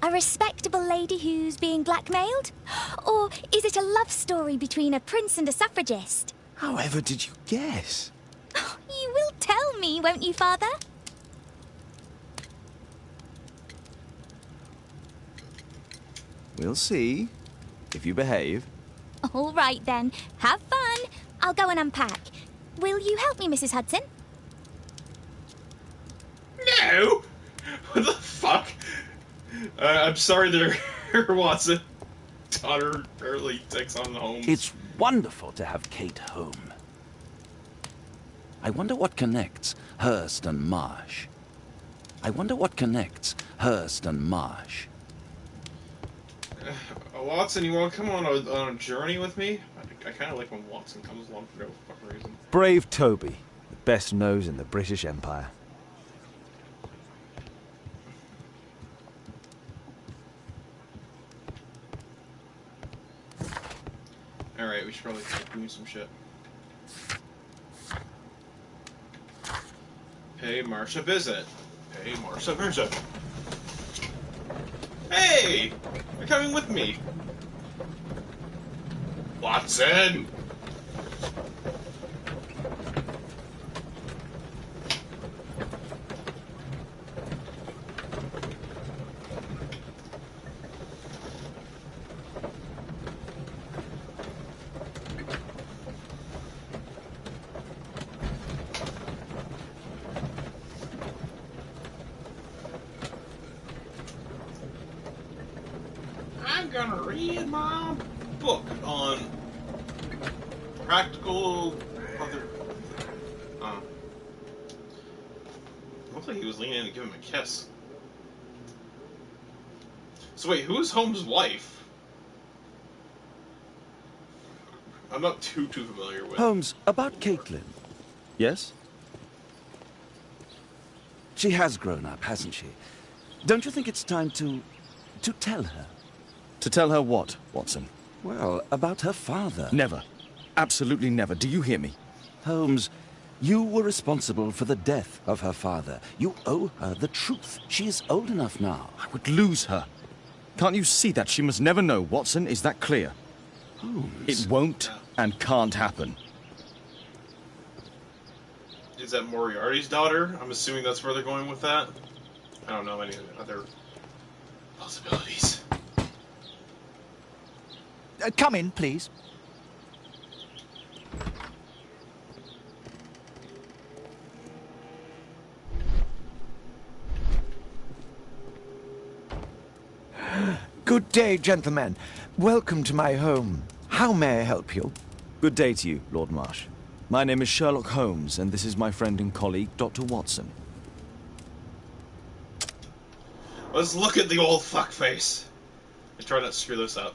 A respectable lady who's being blackmailed? Or is it a love story between a prince and a suffragist? However did you guess? You will tell me, won't you, Father? We'll see. If you behave. All right, then. Have fun. I'll go and unpack. Will you help me, Mrs. Hudson? No! What the fuck? I'm sorry there, Watson. Daughter early takes on Holmes. It's wonderful to have Kate home. I wonder what connects Hearst and Marsh. I wonder what connects Hearst and Marsh. Watson, you want to come on a journey with me? I kind of like when Watson comes along for no fucking reason. Brave Toby, the best nose in the British Empire. Alright, we should probably start doing some shit. Pay Marsha visit. Pay Marsha visit. Hey! You're coming with me. Watson! I'm gonna read my book on practical other. Looks like he was leaning in to give him a kiss. So wait, who is Holmes' wife? I'm not too familiar with. Holmes, about Caitlin. Yes? She has grown up, hasn't she? Don't you think it's time to tell her? To tell her what, Watson? Well, about her father. Never. Absolutely never. Do you hear me? Holmes, you were responsible for the death of her father. You owe her the truth. She is old enough now. I would lose her. Can't you see that? She must never know, Watson. Is that clear? Holmes. It won't and can't happen. Is that Moriarty's daughter? I'm assuming that's where they're going with that. I don't know any other possibilities. Come in, please. Good day, gentlemen. Welcome to my home. How may I help you? Good day to you, Lord Marsh. My name is Sherlock Holmes, and this is my friend and colleague, Dr. Watson. Let's look at the old fuckface and try not to screw this up.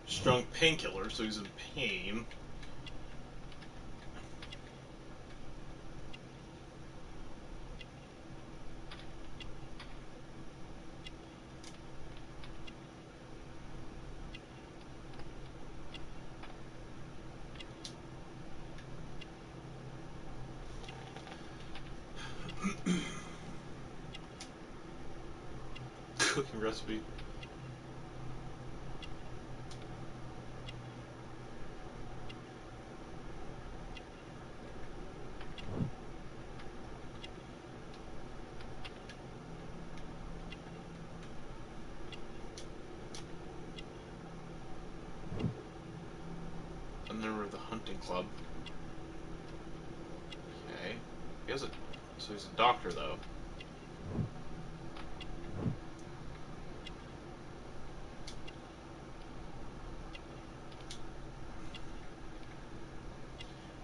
Strong painkiller, so he's in pain. Cooking recipe. A member of the hunting club. Okay. He has a... So he's a doctor, though.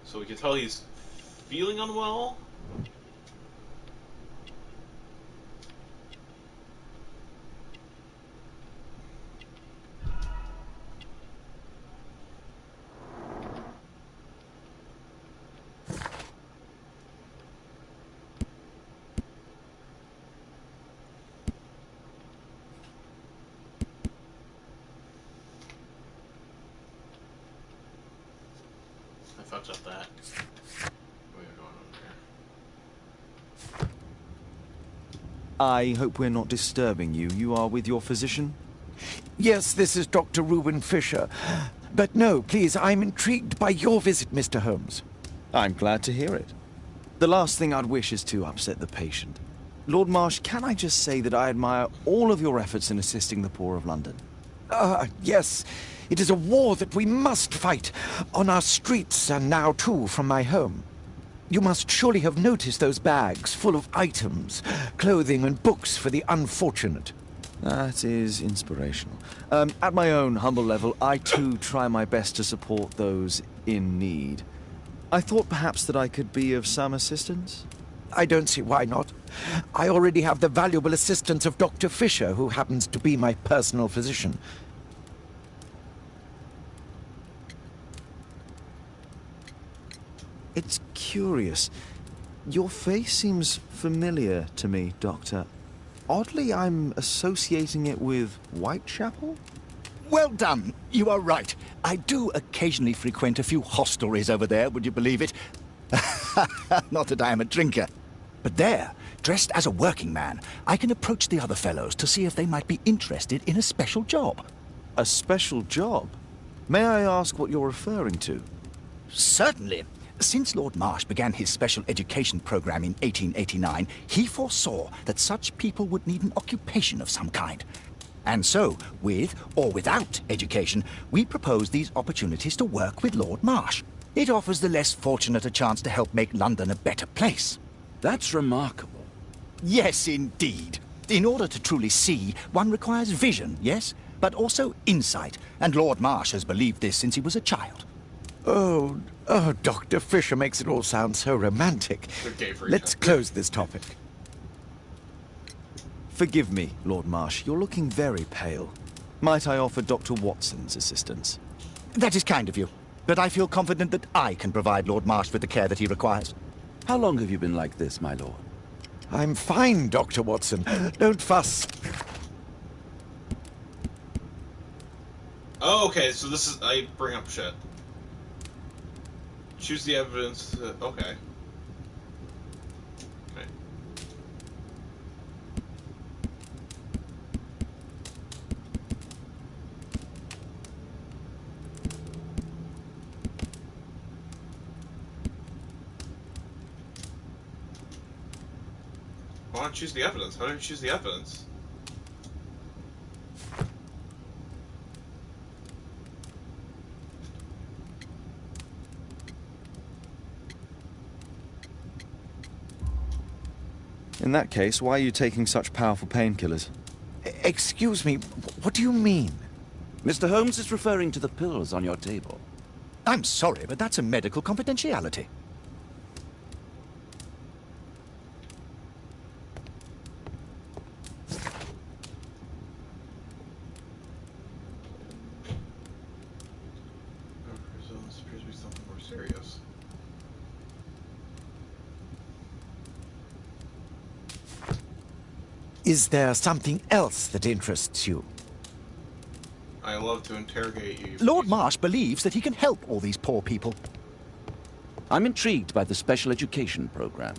So we can tell he's feeling unwell. I fucked up that. We are going over there. I hope we're not disturbing you. You are with your physician? Yes, this is Dr. Reuben Fischer. But no, please, I'm intrigued by your visit, Mr. Holmes. I'm glad to hear it. The last thing I'd wish is to upset the patient. Lord Marsh, can I just say that I admire all of your efforts in assisting the poor of London? Yes. It is a war that we must fight, on our streets and now too from my home. You must surely have noticed those bags full of items, clothing and books for the unfortunate. That is inspirational. At my own humble level, I too try my best to support those in need. I thought perhaps that I could be of some assistance? I don't see why not. I already have the valuable assistance of Dr. Fischer, who happens to be my personal physician. It's curious. Your face seems familiar to me, Doctor. Oddly, I'm associating it with Whitechapel? Well done. You are right. I do occasionally frequent a few hostelries over there, would you believe it? Not that I am a drinker. But there, dressed as a working man, I can approach the other fellows to see if they might be interested in a special job. A special job? May I ask what you're referring to? Certainly. Since Lord Marsh began his special education program in 1889, he foresaw that such people would need an occupation of some kind. And so, with or without education, we propose these opportunities to work with Lord Marsh. It offers the less fortunate a chance to help make London a better place. That's remarkable. Yes, indeed. In order to truly see, one requires vision, yes, but also insight, and Lord Marsh has believed this since he was a child. Oh, Dr. Fischer makes it all sound so romantic. Let's close this topic. Forgive me, Lord Marsh. You're looking very pale. Might I offer Dr. Watson's assistance? That is kind of you, but I feel confident that I can provide Lord Marsh with the care that he requires. How long have you been like this, my lord? I'm fine, Dr. Watson. Don't fuss. Oh, okay, so this is... I bring up shit. Choose the evidence... okay. Okay. I want to choose the evidence. How do I choose the evidence? In that case, why are you taking such powerful painkillers? Excuse me, what do you mean? Mr. Holmes is referring to the pills on your table. I'm sorry, but that's a medical confidentiality. So this appears to be something more serious. Is there something else that interests you? I love to interrogate you. Lord Marsh believes that he can help all these poor people. I'm intrigued by the special education program.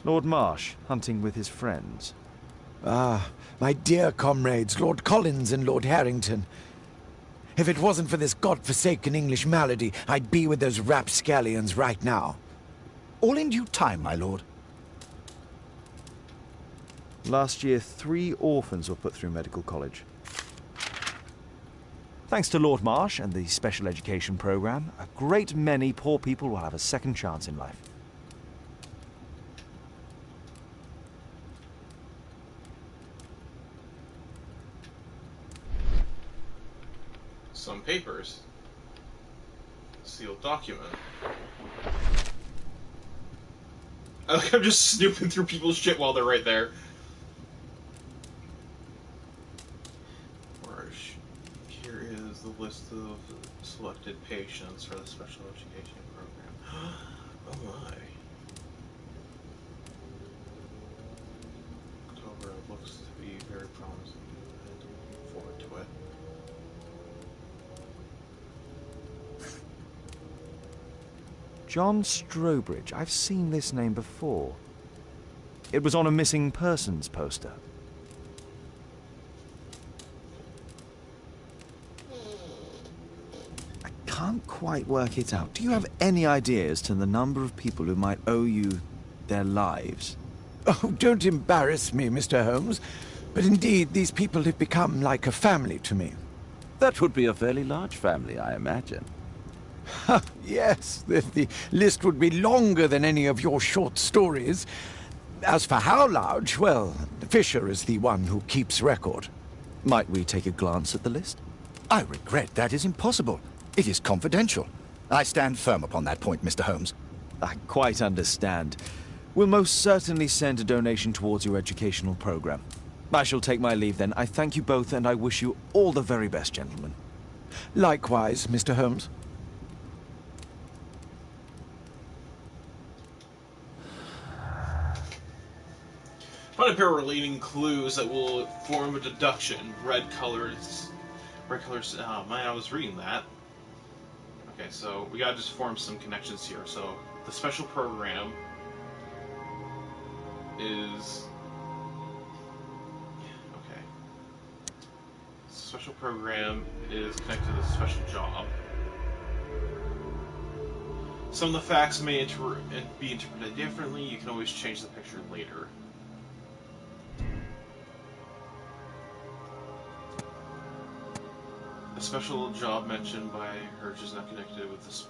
Lord Marsh, hunting with his friends. Ah, my dear comrades, Lord Collins and Lord Harrington. If it wasn't for this godforsaken English malady, I'd be with those rapscallions right now. All in due time, my lord. Last year, 3 orphans were put through medical college. Thanks to Lord Marsh and the special education program, a great many poor people will have a second chance in life. Some papers. Sealed document. I'm just snooping through people's shit while they're right there. Here is the list of selected patients for the special education program. Oh my. October looks to be very promising. I'm looking forward to it. John Strobridge. I've seen this name before. It was on a missing persons poster. I can't quite work it out. Do you have any idea as to the number of people who might owe you their lives? Oh, don't embarrass me, Mr. Holmes. But indeed, these people have become like a family to me. That would be a fairly large family, I imagine. Yes, the list would be longer than any of your short stories. As for how large, well, Fisher is the one who keeps record. Might we take a glance at the list? I regret that is impossible. It is confidential. I stand firm upon that point, Mr. Holmes. I quite understand. We'll most certainly send a donation towards your educational program. I shall take my leave then. I thank you both and I wish you all the very best, gentlemen. Likewise, Mr. Holmes. Find a pair of relating clues that will form a deduction. Red colors. Oh man, I was reading that. Okay, so we gotta just form some connections here. So the special program is okay. Special program is connected to the special job. Some of the facts may be interpreted differently. You can always change the picture later. A special job mentioned by Hirsch is not connected with this.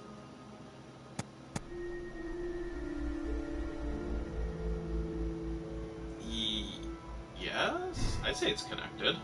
Yes? I'd say it's connected.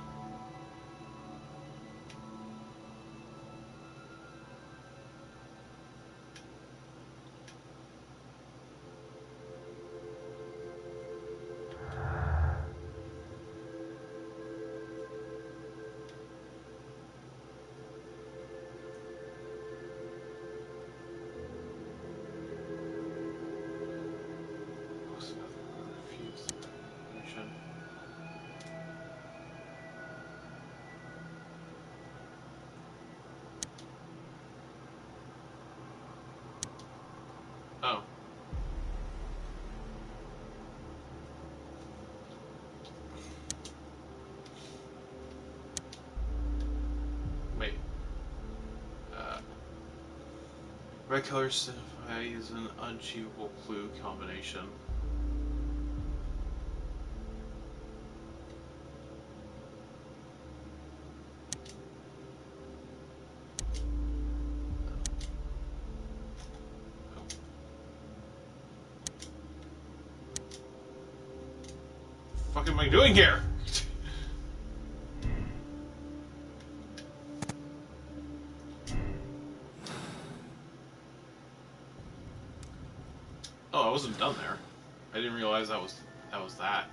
Red color signifies an unachievable clue combination. What the fuck am I doing here? Oh, I wasn't done there. I didn't realize that was that.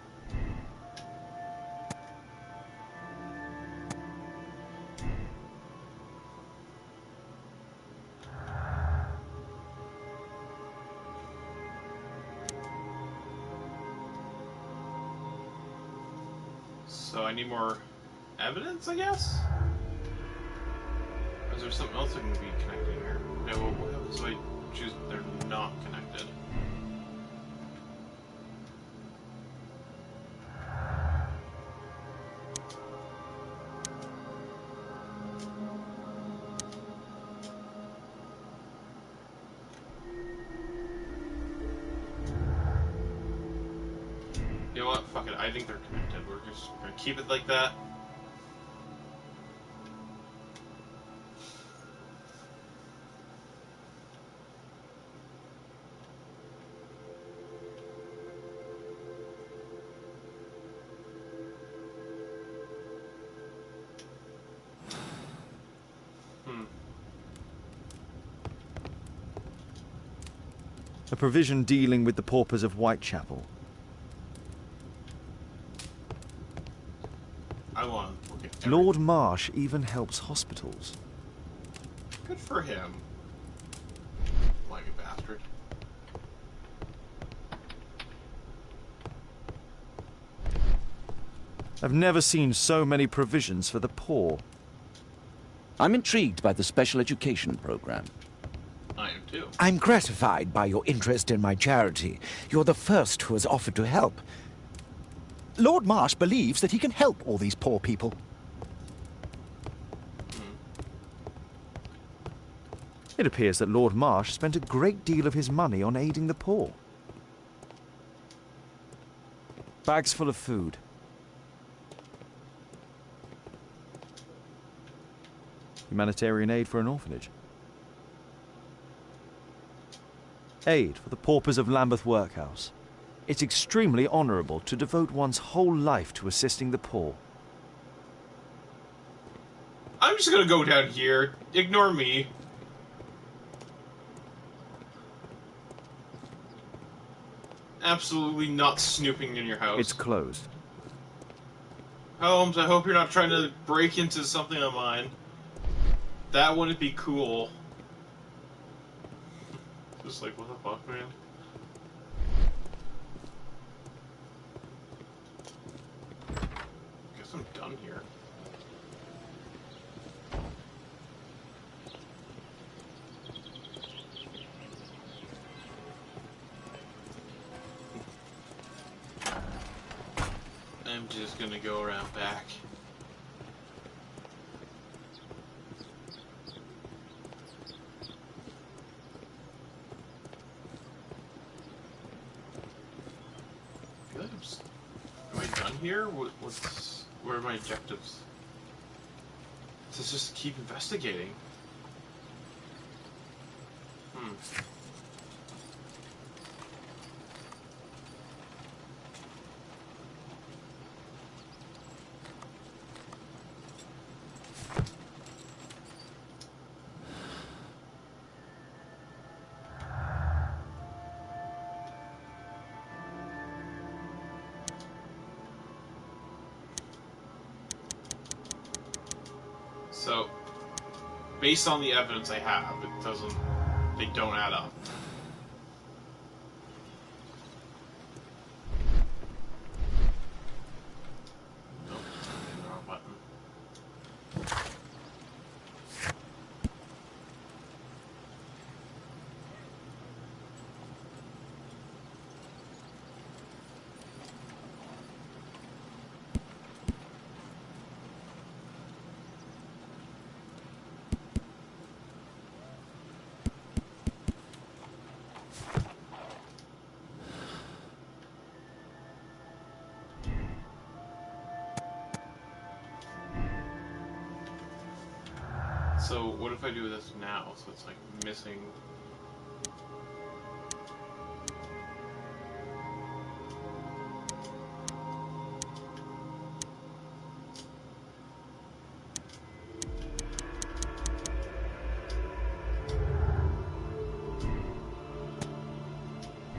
So I need more evidence, I guess? Or is there something else I can be connecting here? No, what happens if I choose they're not connected? You know what? Fuck it. I think they're connected. We're just gonna keep it like that. A provision dealing with the paupers of Whitechapel. I want to look at everything. Lord Marsh even helps hospitals. Good for him. Like a bastard. I've never seen so many provisions for the poor. I'm intrigued by the special education program. I am too. I'm gratified by your interest in my charity. You're the first who has offered to help. Lord Marsh believes that he can help all these poor people. It appears that Lord Marsh spent a great deal of his money on aiding the poor. Bags full of food. Humanitarian aid for an orphanage. Aid for the paupers of Lambeth Workhouse. It's extremely honourable to devote one's whole life to assisting the poor. I'm just gonna go down here. Ignore me. Absolutely not snooping in your house. It's closed. Holmes, I hope you're not trying to break into something of mine. That wouldn't be cool. Just like, what the fuck, man? Guess I'm done here. I'm just gonna go around back. Am I done here? Where are my objectives? Let's just keep investigating. So, based on the evidence I have, they don't add up. Nope, the wrong button. So what if I do this now? So it's like missing.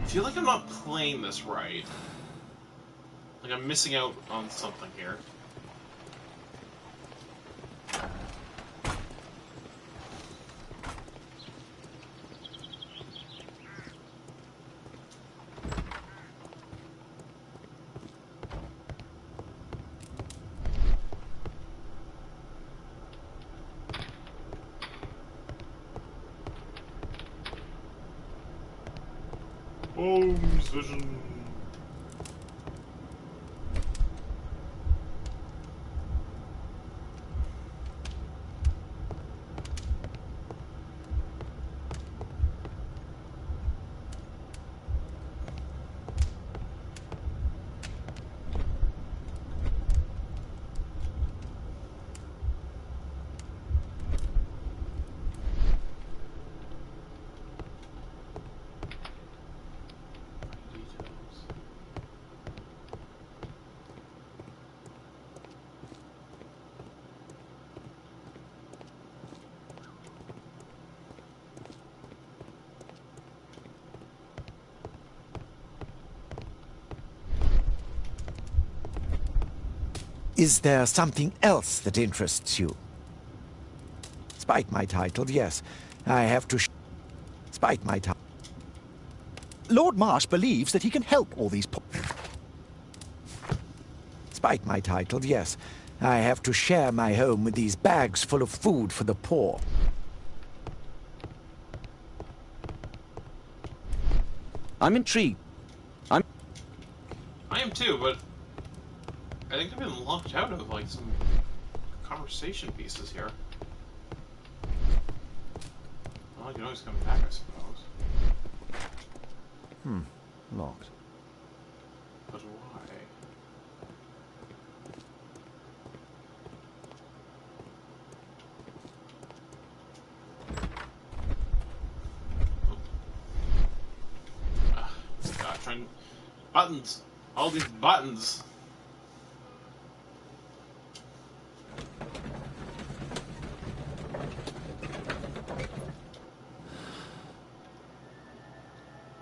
I feel like I'm not playing this right. Like I'm missing out on something here. Holmes vision. Is there something else that interests you? Despite my title, yes. I have to despite my title. Lord Marsh believes that he can help all these Despite my title, yes. I have to share my home with these bags full of food for the poor. I'm intrigued. I am too, but I think I've been locked out of like some conversation pieces here. Well, I can always come back, I suppose. Locked. But why? God, trying buttons. All these buttons.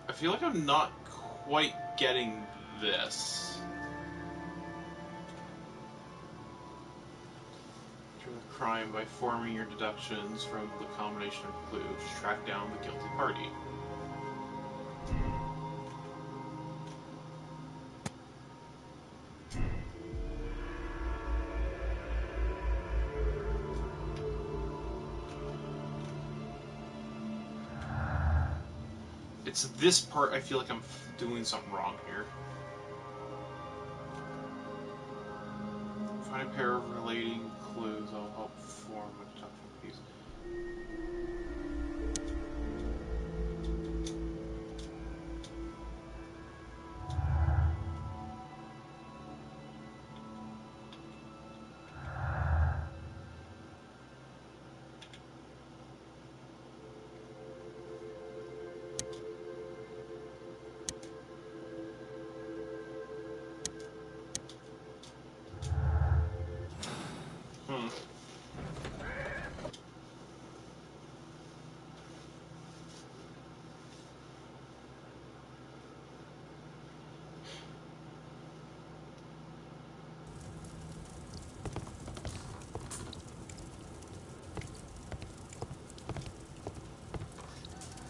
I feel like I'm not quite getting this. Turn the crime by forming your deductions from the combination of clues to track down the guilty party. It's this part I feel like I'm doing something wrong here. Find a pair of relating clues that'll help form a deduction piece.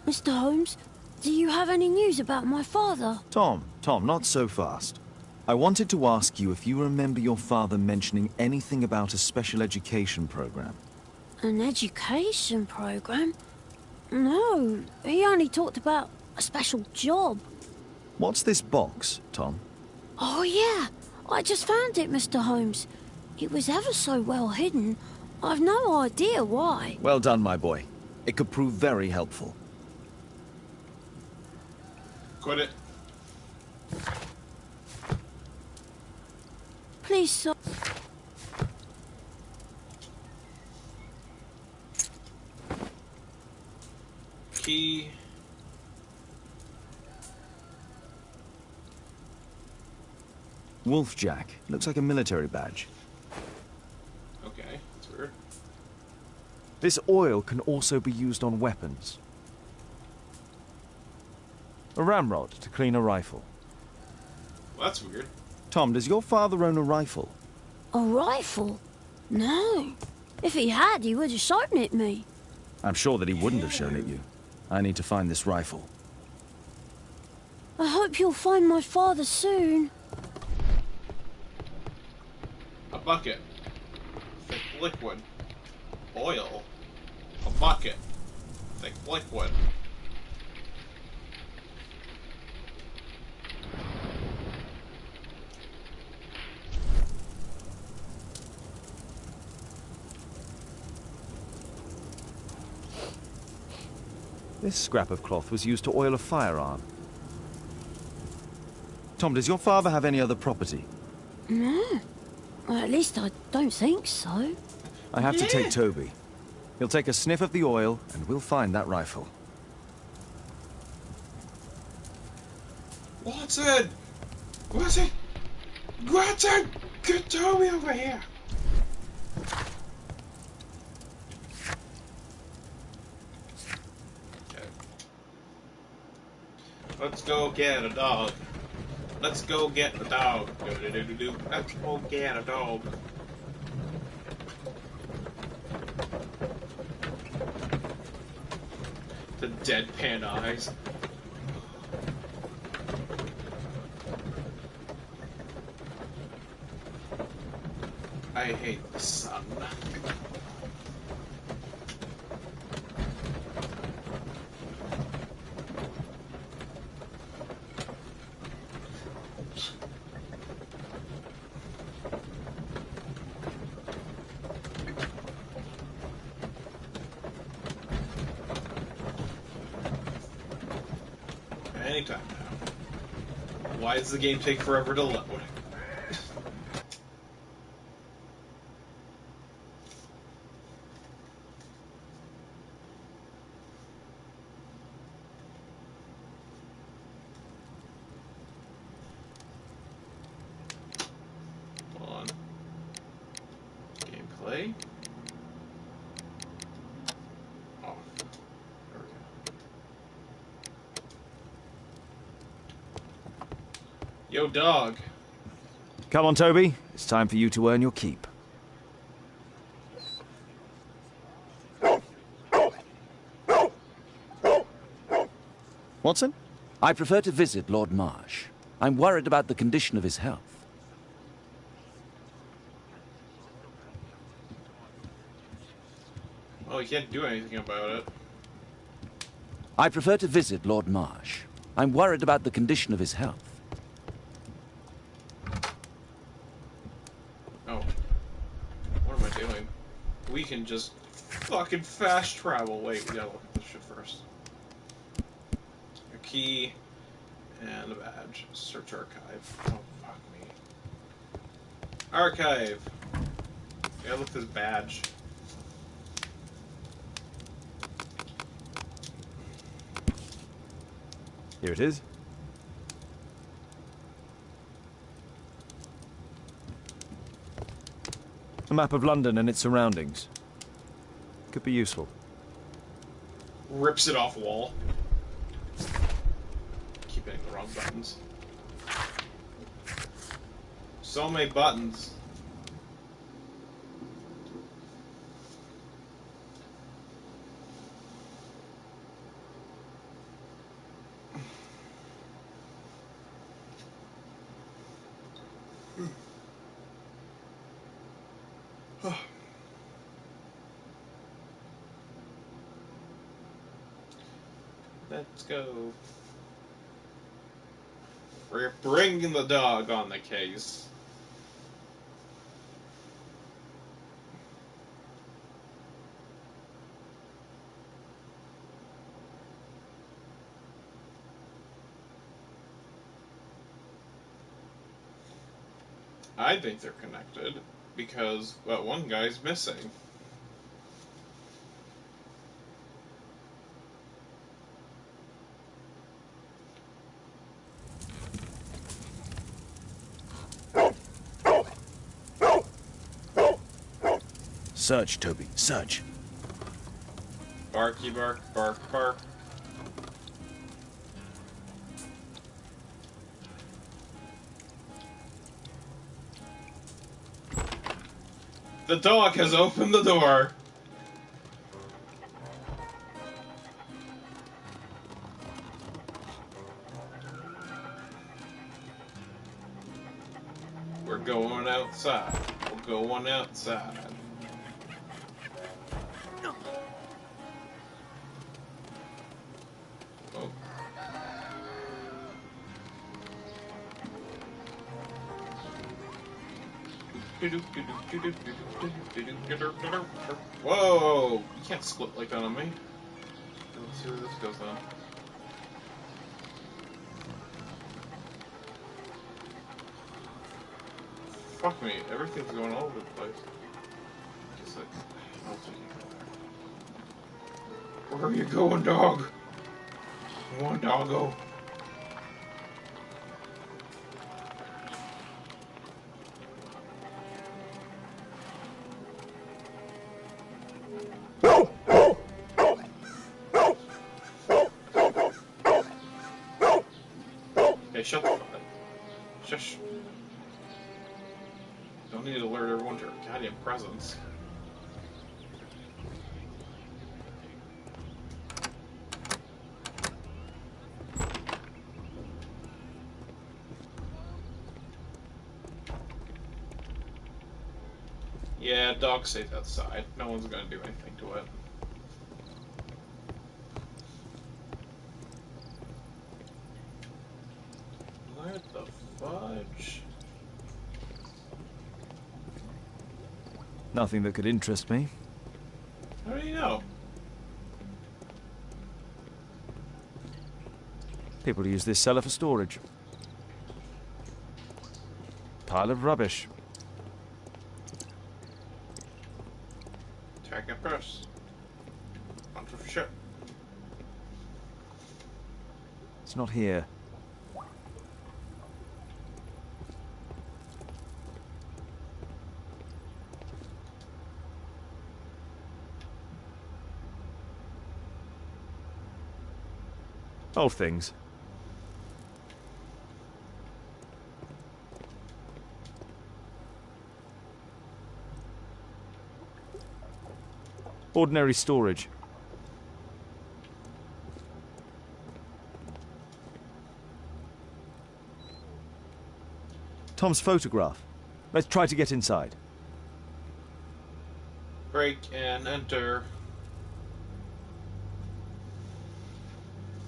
Mr. Holmes, do you have any news about my father? Tom, not so fast. I wanted to ask you if you remember your father mentioning anything about a special education program. An education program? No, he only talked about a special job. What's this box, Tom? Oh yeah, I just found it, Mr. Holmes. It was ever so well hidden. I've no idea why. Well done, my boy. It could prove very helpful. Quit it. Please, sir. key. Wolfjack. Looks like a military badge. Okay, that's weird. This oil can also be used on weapons. A ramrod to clean a rifle. Well, that's weird. Tom, does your father own a rifle? A rifle? No. If he had, he would have shown it me. I'm sure that he wouldn't have shown it you. I need to find this rifle. I hope you'll find my father soon. A bucket. Thick liquid. Oil. A bucket. Thick liquid. This scrap of cloth was used to oil a firearm. Tom, does your father have any other property? No. Well, at least I don't think so. I have to take Toby. He'll take a sniff of the oil, and we'll find that rifle. Watson! Watson! Watson! Get Toby over here! Okay. Let's go get a dog. Let's go get the dog. Let's go get a dog. The deadpan eyes. I hate the sun. Anytime now. Why does the game take forever to load? Come on. Gameplay. Oh. There we go. Yo, dog. Come on, Toby. It's time for you to earn your keep. Watson? I prefer to visit Lord Marsh. I'm worried about the condition of his health. Well, you can't do anything about it. I prefer to visit Lord Marsh. I'm worried about the condition of his health. Oh. What am I doing? We can just fucking fast travel. Wait, we gotta look at this shit first. A key and a badge. Search archive. Oh, fuck me. Archive. Yeah, look at this badge. Here it is. A map of London and its surroundings. Could be useful. Rips it off wall. Keep hitting the wrong buttons. So many buttons. Let's go. We're bringing the dog on the case. I think they're connected because, well, one guy's missing. Search, Toby, search. Barky bark, bark, bark. The dog has opened the door. We're going outside. We're going outside. Oh. Whoa! You can't split like that on me. Let's see where this goes on. Fuck me, everything's going all over the place. Just like, where are you going, dog? Come on, doggo. Hey, shut the fuck up. Shush. Don't need to alert everyone to your goddamn presence. Yeah, dog's safe outside. No one's gonna do anything to it. What the fudge? Nothing that could interest me. How do you know? People use this cellar for storage. Pile of rubbish. Tag and press. Bunch of shit. It's not here. Old things. Ordinary storage. Tom's photograph. Let's try to get inside. Break and enter.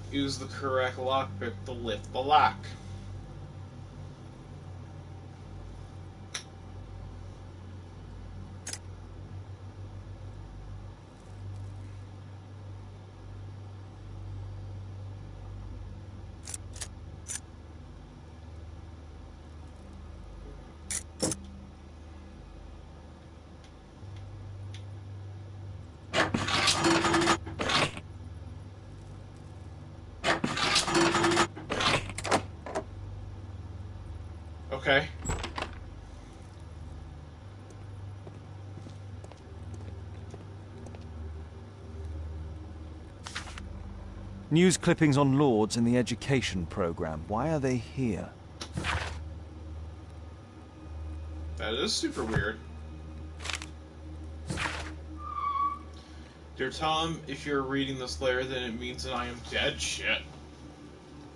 Use the correct lockpick to lift the lock. Okay. News clippings on Lourdes in the education program. Why are they here? That is super weird. Dear Tom, if you're reading this letter, then it means that I am dead shit.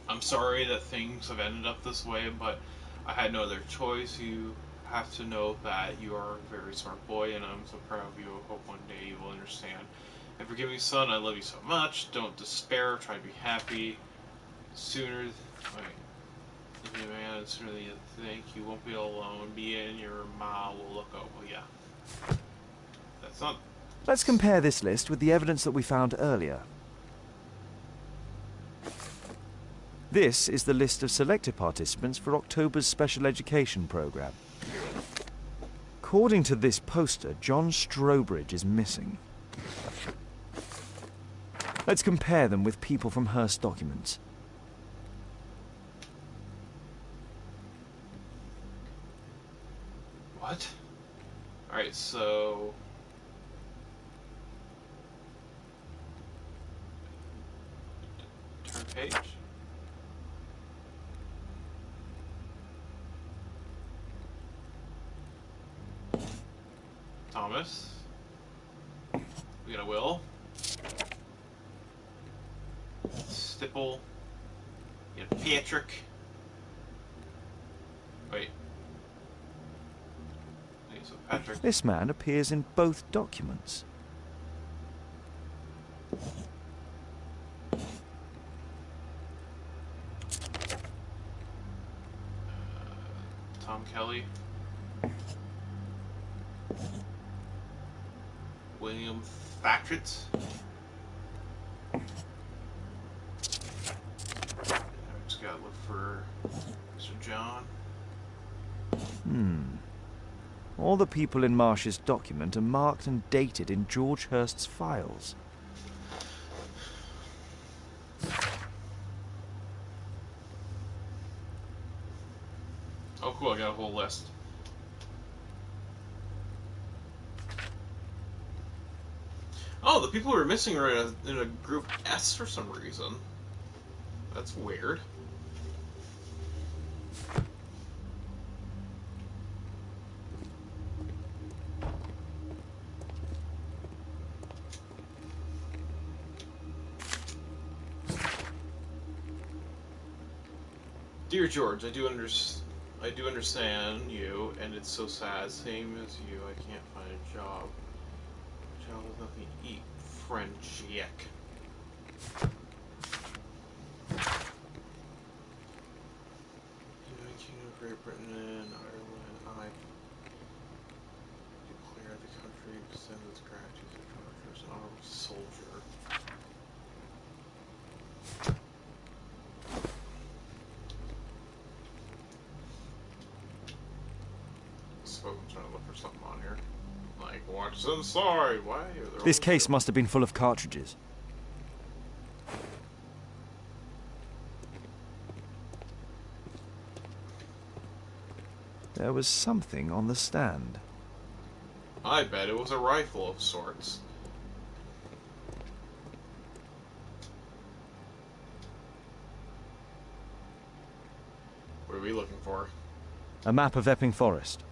I'm sorry that things have ended up this way, but I had no other choice. You have to know that you are a very smart boy, and I'm so proud of you. I hope one day you will understand. And forgive me, son, I love you so much. Don't despair, try to be happy. Sooner, sooner than you think. You won't be alone. Me and your ma will look over ya. That's not... Let's compare this list with the evidence that we found earlier. This is the list of selected participants for October's special education program. According to this poster, John Strobridge is missing. Let's compare them with people from Hearst documents. What? Alright, so... Thomas. We got a Will. Stipple. You got Patrick. Wait. Okay, so Patrick. This man appears in both documents. Tom Kelly. William Thatchett. I just gotta look for Mr. John. All the people in Marsh's document are marked and dated in George Hearst's files. Oh, cool, I got a whole list. Oh, the people who are missing are in a group S for some reason. That's weird. Dear George, I do understand you, and it's so sad. Same as you, I can't find a job. Job with nothing to eat. Friend Jack. United Kingdom, Great Britain, and Ireland. I declare the country extends its gratitude to George as an honorable soldier. I'm trying to look for something on here. Like, what's inside? Why are there This case must have been full of cartridges. There was something on the stand. I bet it was a rifle of sorts. What are we looking for? A map of Epping Forest.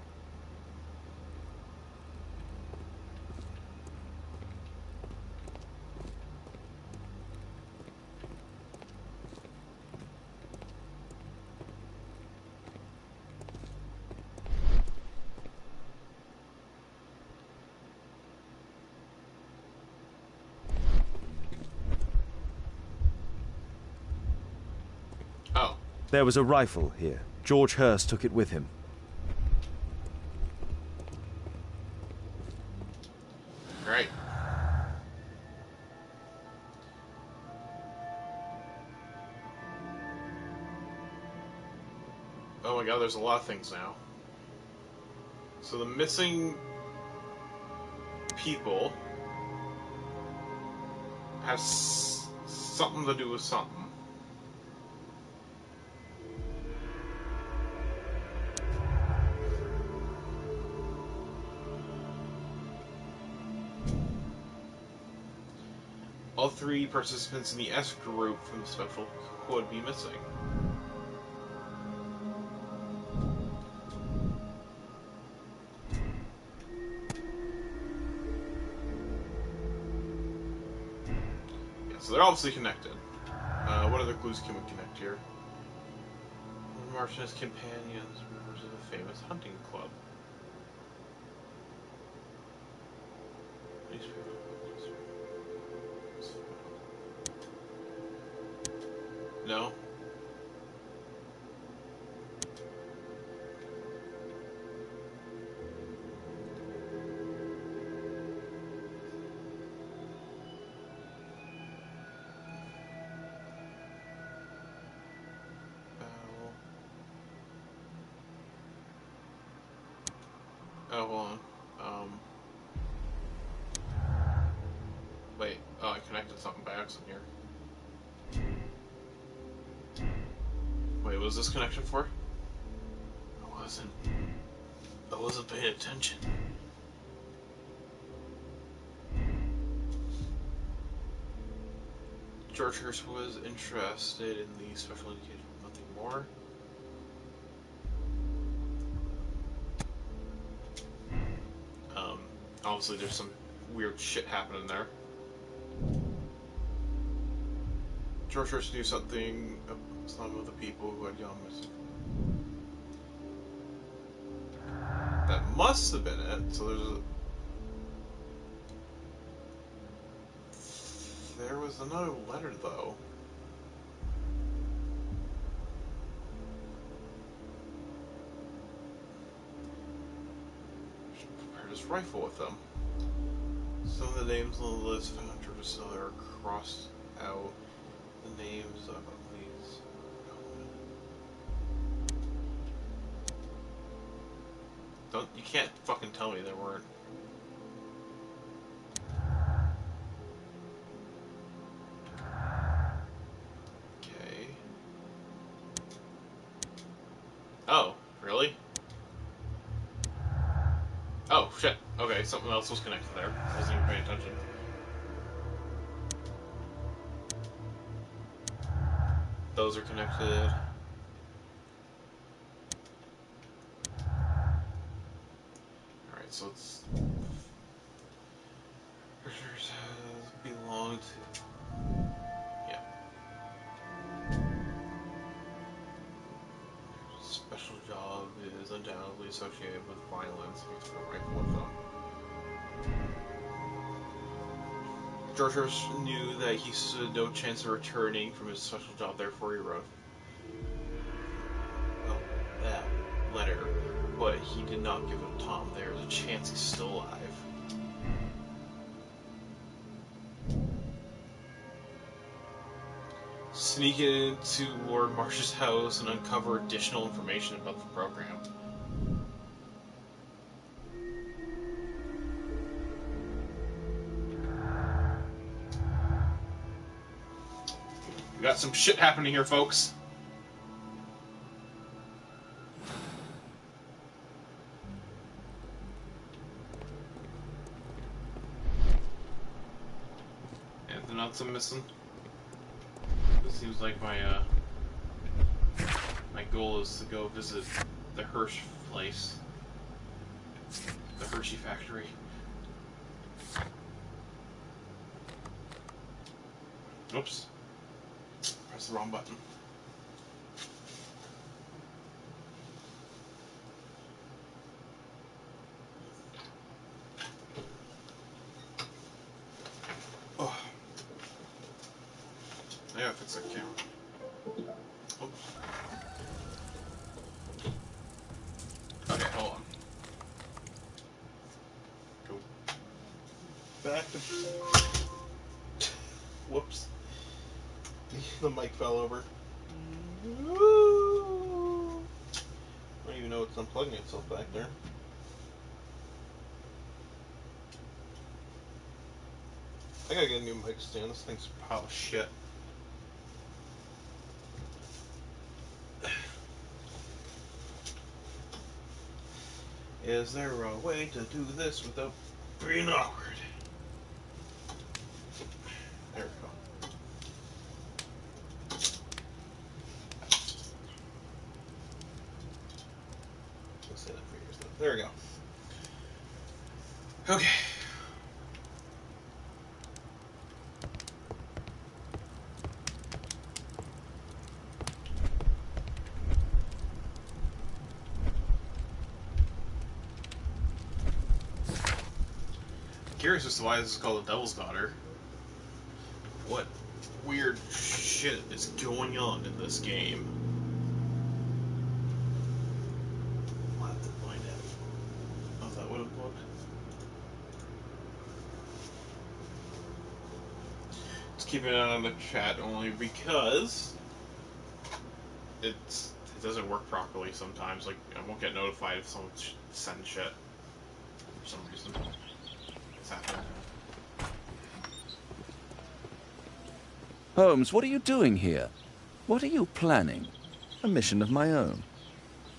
Oh. There was a rifle here. George Hearst took it with him. Great. Oh my god, there's a lot of things now. So the missing people have something to do with something. All three participants in the S group from the special could be missing. Yeah, so they're obviously connected. What other clues can we connect here? Marsha and his companions, members of a famous hunting club. No. Oh, hold on. Wait. Oh, I connected something by accident here. Wait, what was this connection for? I wasn't paying attention. George Hearst was interested in the special education, nothing more. obviously there's some weird shit happening there. George Hearst knew something of some of the people who had gone missing. That must have been it. So there was another letter though. Prepared his rifle with them. Some of the names on the list found are crossed out. The names of these. You can't fucking tell me there weren't. Okay. Oh, really? Oh, shit. Okay, something else was connected there. I wasn't even paying attention. Those are connected. Alright, so it's... Pictures has belonged to... Yeah. Special job is undoubtedly associated with violence. We took a rifle with them. George Hearst knew that he stood no chance of returning from his special job, therefore he wrote that letter, but he did not give it to Tom. There is a chance he's still alive. Sneak into Lourdes Marsh's house and uncover additional information about the program. We got some shit happening here, folks. Anything else I'm missing? It seems like my goal is to go visit the Hearst place, the Hershey factory. Oops. Press the wrong button. Oh. I gotta fix that camera. Oops. Okay, hold on. Go back to... Whoops. The mic fell over. I don't even know it's unplugging itself back there. I gotta get a new mic stand. This thing's a pile of shit. Is there a way to do this without being awkward? There we go. There we go. Okay. Curious as to why this is called the Devil's Daughter. What weird shit is going on in this game? Keeping it on the chat only because it doesn't work properly sometimes. Like, I won't get notified if someone sends shit for some reason. It's happening. Holmes, what are you doing here? What are you planning? A mission of my own.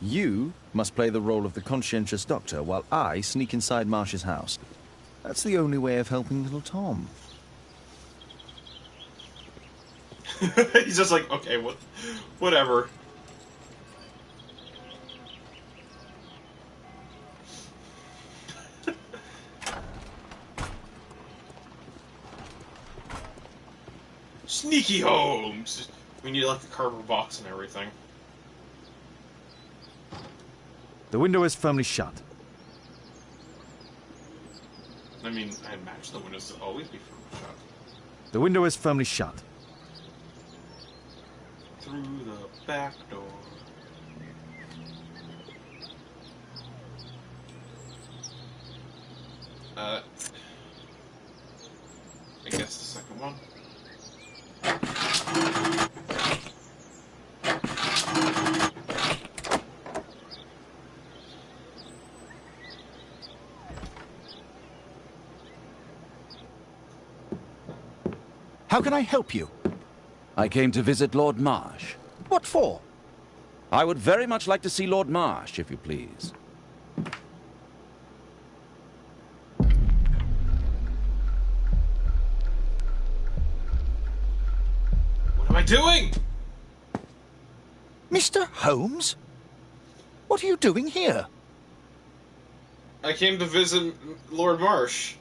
You must play the role of the conscientious doctor while I sneak inside Marsh's house. That's the only way of helping little Tom. He's just like, okay, whatever. Sneaky Holmes! We need like the cardboard box and everything. The window is firmly shut. I mean, I imagine the windows will always be firmly shut. The window is firmly shut. Through the back door. I guess the second one. How can I help you? I came to visit Lord Marsh. What for? I would very much like to see Lord Marsh, if you please. What am I doing? Mr. Holmes? What are you doing here? I came to visit Lord Marsh.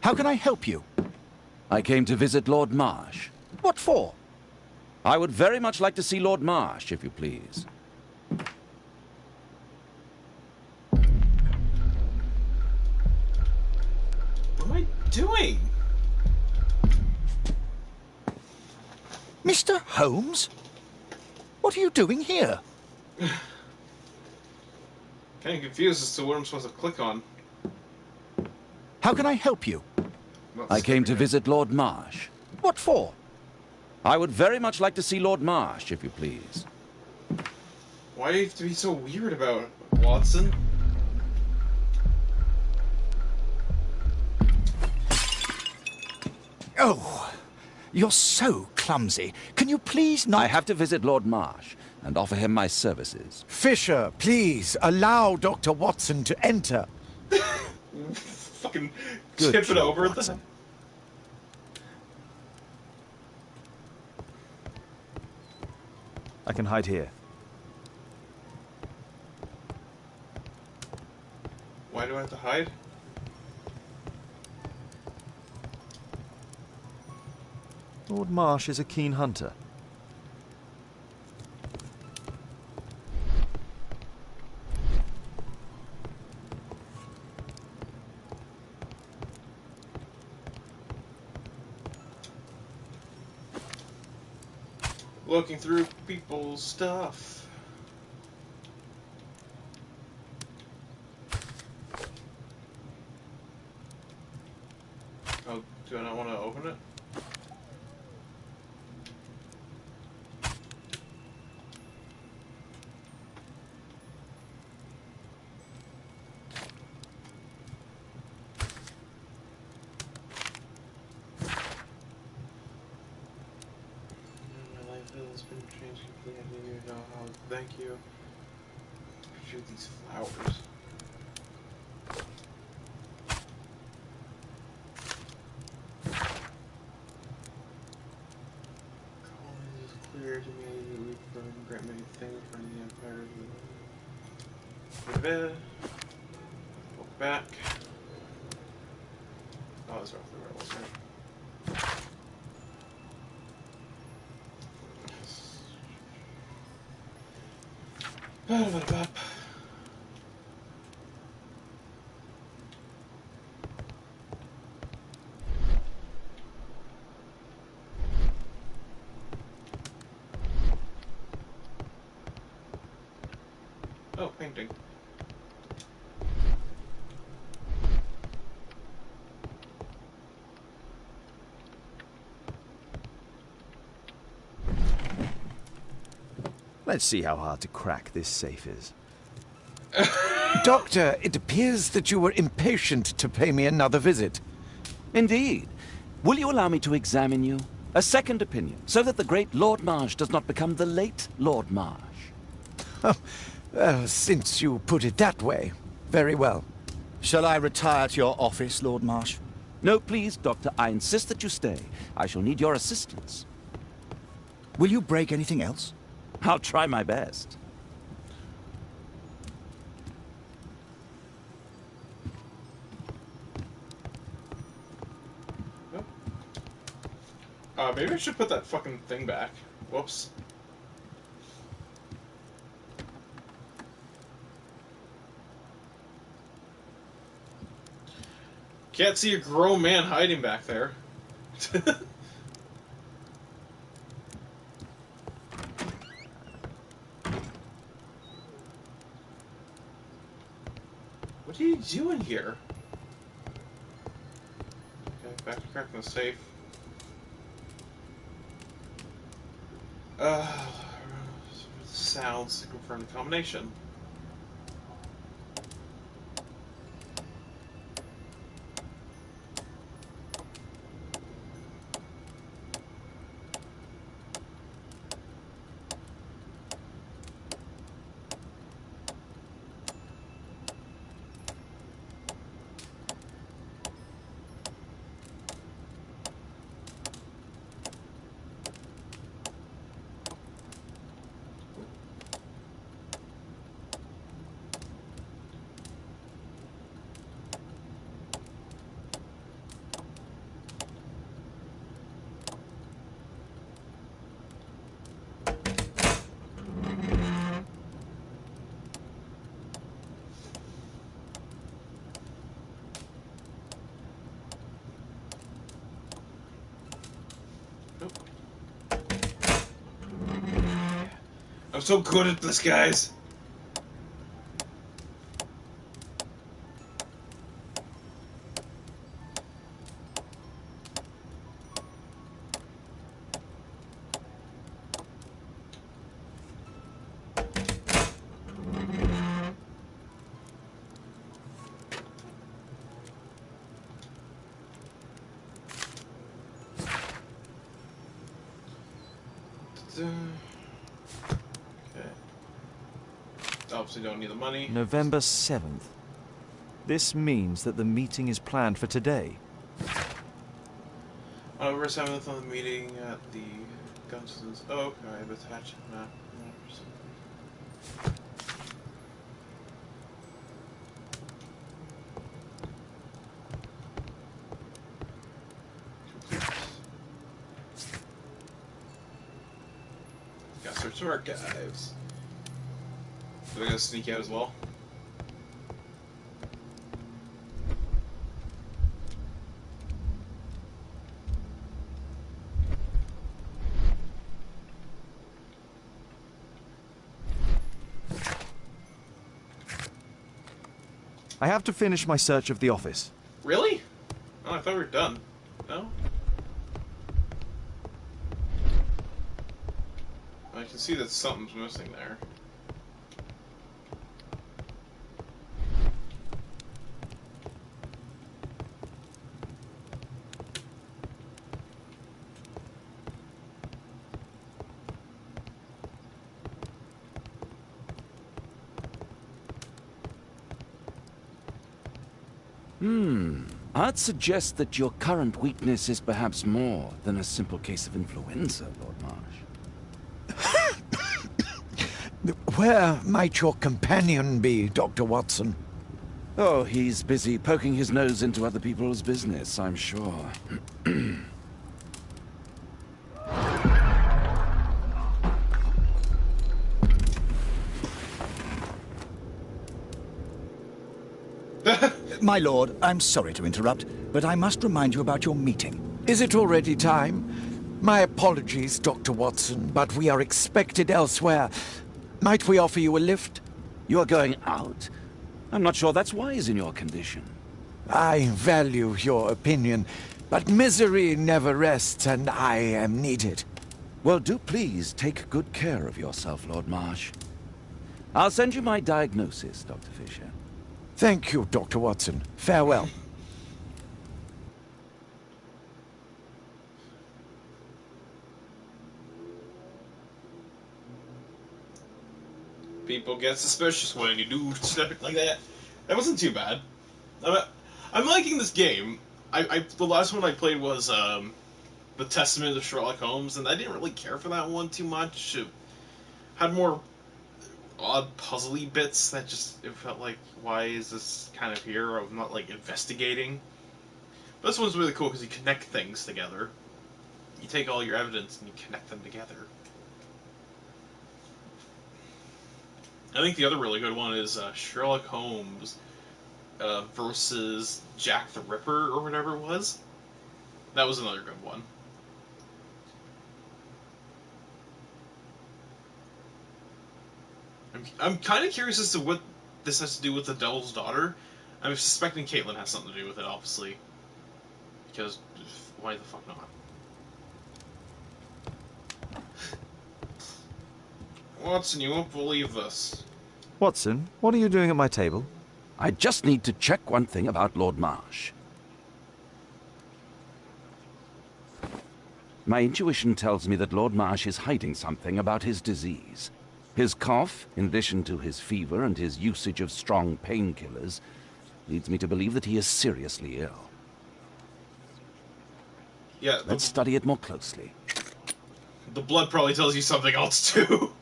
How can I help you? I came to visit Lord Marsh. What for? I would very much like to see Lord Marsh, if you please. What am I doing? Mr. Holmes? What are you doing here? Kind of confused as to what I'm supposed to click on. How can I help you? I came to visit Lord Marsh. What for? I would very much like to see Lord Marsh, if you please. Why do you have to be so weird about it, Watson? Oh, you're so clumsy. Can you please not... I have to visit Lord Marsh and offer him my services. Fisher, please, allow Dr. Watson to enter. Fucking Good tip it job, over Watson. I can hide here. Why do I have to hide? Lord Marsh is a keen hunter. Looking through people's stuff. Oh, do I not want to open it? Has been changed completely. I didn't even know how. Thank you. Shoot these flowers. It is clear to me that we can grant many things from the Empire. Go to bed. Go back. Oh, that's roughly where it was, right? Oh, painting. Let's see how hard to crack this safe is. Doctor, it appears that you were impatient to pay me another visit. Indeed. Will you allow me to examine you? A second opinion, so that the great Lord Marsh does not become the late Lord Marsh. Well, since you put it that way, very well. Shall I retire to your office, Lord Marsh? No, please, Doctor. I insist that you stay. I shall need your assistance. Will you break anything else? I'll try my best. Maybe I should put that fucking thing back. Whoops. Can't see a grown man hiding back there. What are you doing here? Okay, back to cracking the safe. Sounds to confirm the combination. I'm so good at this, guys. Obviously don't need the money. November 7th. This means that the meeting is planned for today. November 7th on the meeting at the Gunsons. Oh, okay, I've attached a map. Gotta search some archives. So we gotta sneak out as well. I have to finish my search of the office. Really? Oh, I thought we were done. No? I can see that something's missing there. I'd suggest that your current weakness is perhaps more than a simple case of influenza, Lord Marsh. Where might your companion be, Dr. Watson? Oh, he's busy poking his nose into other people's business, I'm sure. My lord, I'm sorry to interrupt, but I must remind you about your meeting. Is it already time? My apologies, Dr. Watson, but we are expected elsewhere. Might we offer you a lift? You're going out? I'm not sure that's wise in your condition. I value your opinion, but misery never rests, and I am needed. Well, do please take good care of yourself, Lord Marsh. I'll send you my diagnosis, Dr. Fischer. Thank you, Dr. Watson. Farewell. People get suspicious when you do stuff like that. That wasn't too bad. I'm liking this game. The last one I played was The Testament of Sherlock Holmes, and I didn't really care for that one too much. It had more odd puzzly bits that just, it felt like, why is this kind of here? I'm not like investigating. But this one's really cool because you connect things together. you take all your evidence and you connect them together. I think the other really good one is Sherlock Holmes versus Jack the Ripper, or whatever it was. That was another good one. I'm kind of curious as to what this has to do with the Devil's Daughter. I'm suspecting Caitlin has something to do with it, obviously. Because, why the fuck not? Watson, you won't believe this. Watson, what are you doing at my table? I just need to check one thing about Lord Marsh. My intuition tells me that Lord Marsh is hiding something about his disease. His cough, in addition to his fever and his usage of strong painkillers, leads me to believe that he is seriously ill. Yeah. Let's study it more closely. The blood probably tells you something else, too.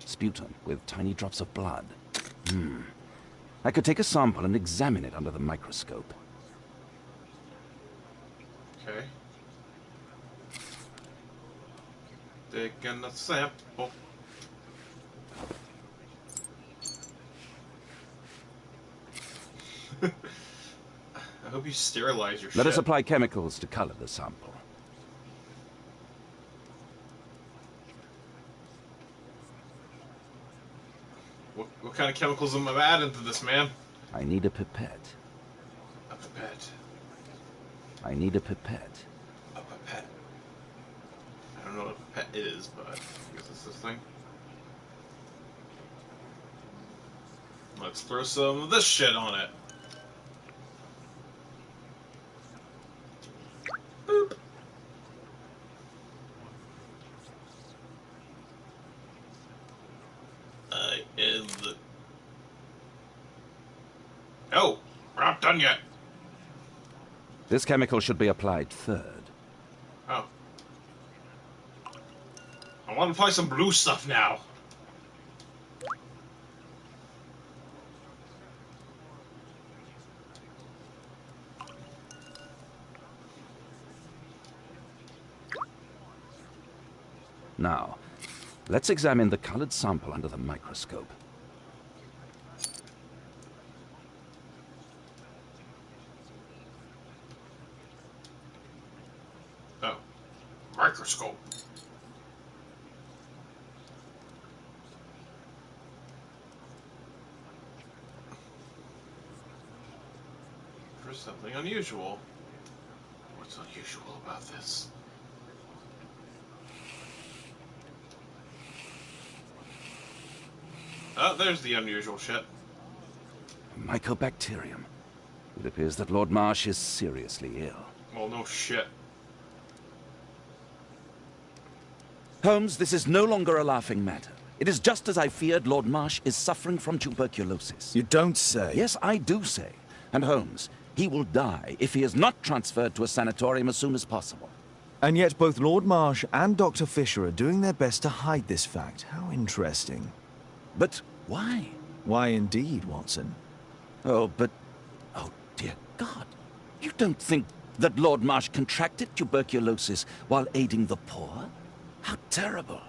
Sputum with tiny drops of blood. I could take a sample and examine it under the microscope. Okay. Taking a sample. I hope you sterilize your shit. Let us apply chemicals to color the sample. What kind of chemicals am I adding to this, man? I need a pipette. A pipette. I need a pipette. A pipette. I don't know what a pipette is, but I guess it's this thing. Let's throw some of this shit on it. Boop. Oh, we're not done yet. This chemical should be applied third. Oh. I want to apply some blue stuff now. Now, let's examine the colored sample under the microscope. Oh. Microscope. There's something unusual. What's unusual about this? Oh, there's the unusual shit. Mycobacterium. It appears that Lord Marsh is seriously ill. Well, no shit. Holmes, this is no longer a laughing matter. It is just as I feared. Lord Marsh is suffering from tuberculosis. You don't say. Yes, I do say. And Holmes, he will die if he is not transferred to a sanatorium as soon as possible. And yet both Lord Marsh and Dr. Fischer are doing their best to hide this fact. How interesting. But why? Why indeed, Watson? Oh, but... Oh, dear God. You don't think that Lord Marsh contracted tuberculosis while aiding the poor? How terrible.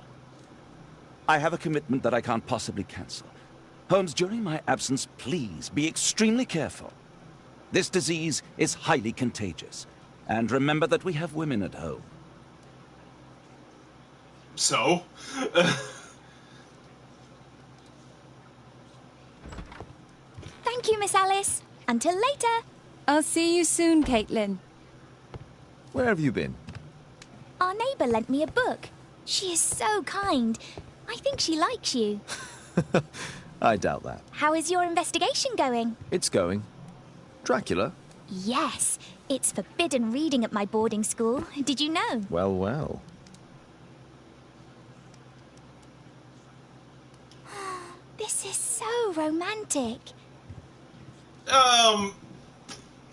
I have a commitment that I can't possibly cancel. Holmes, during my absence, please be extremely careful. This disease is highly contagious. And remember that we have women at home. So? Thank you, Miss Alice. Until later. I'll see you soon, Caitlin. Where have you been? Our neighbour lent me a book. She is so kind. I think she likes you. I doubt that. How is your investigation going? It's going. Dracula? Yes. It's forbidden reading at my boarding school. Did you know? Well, well. This is so romantic.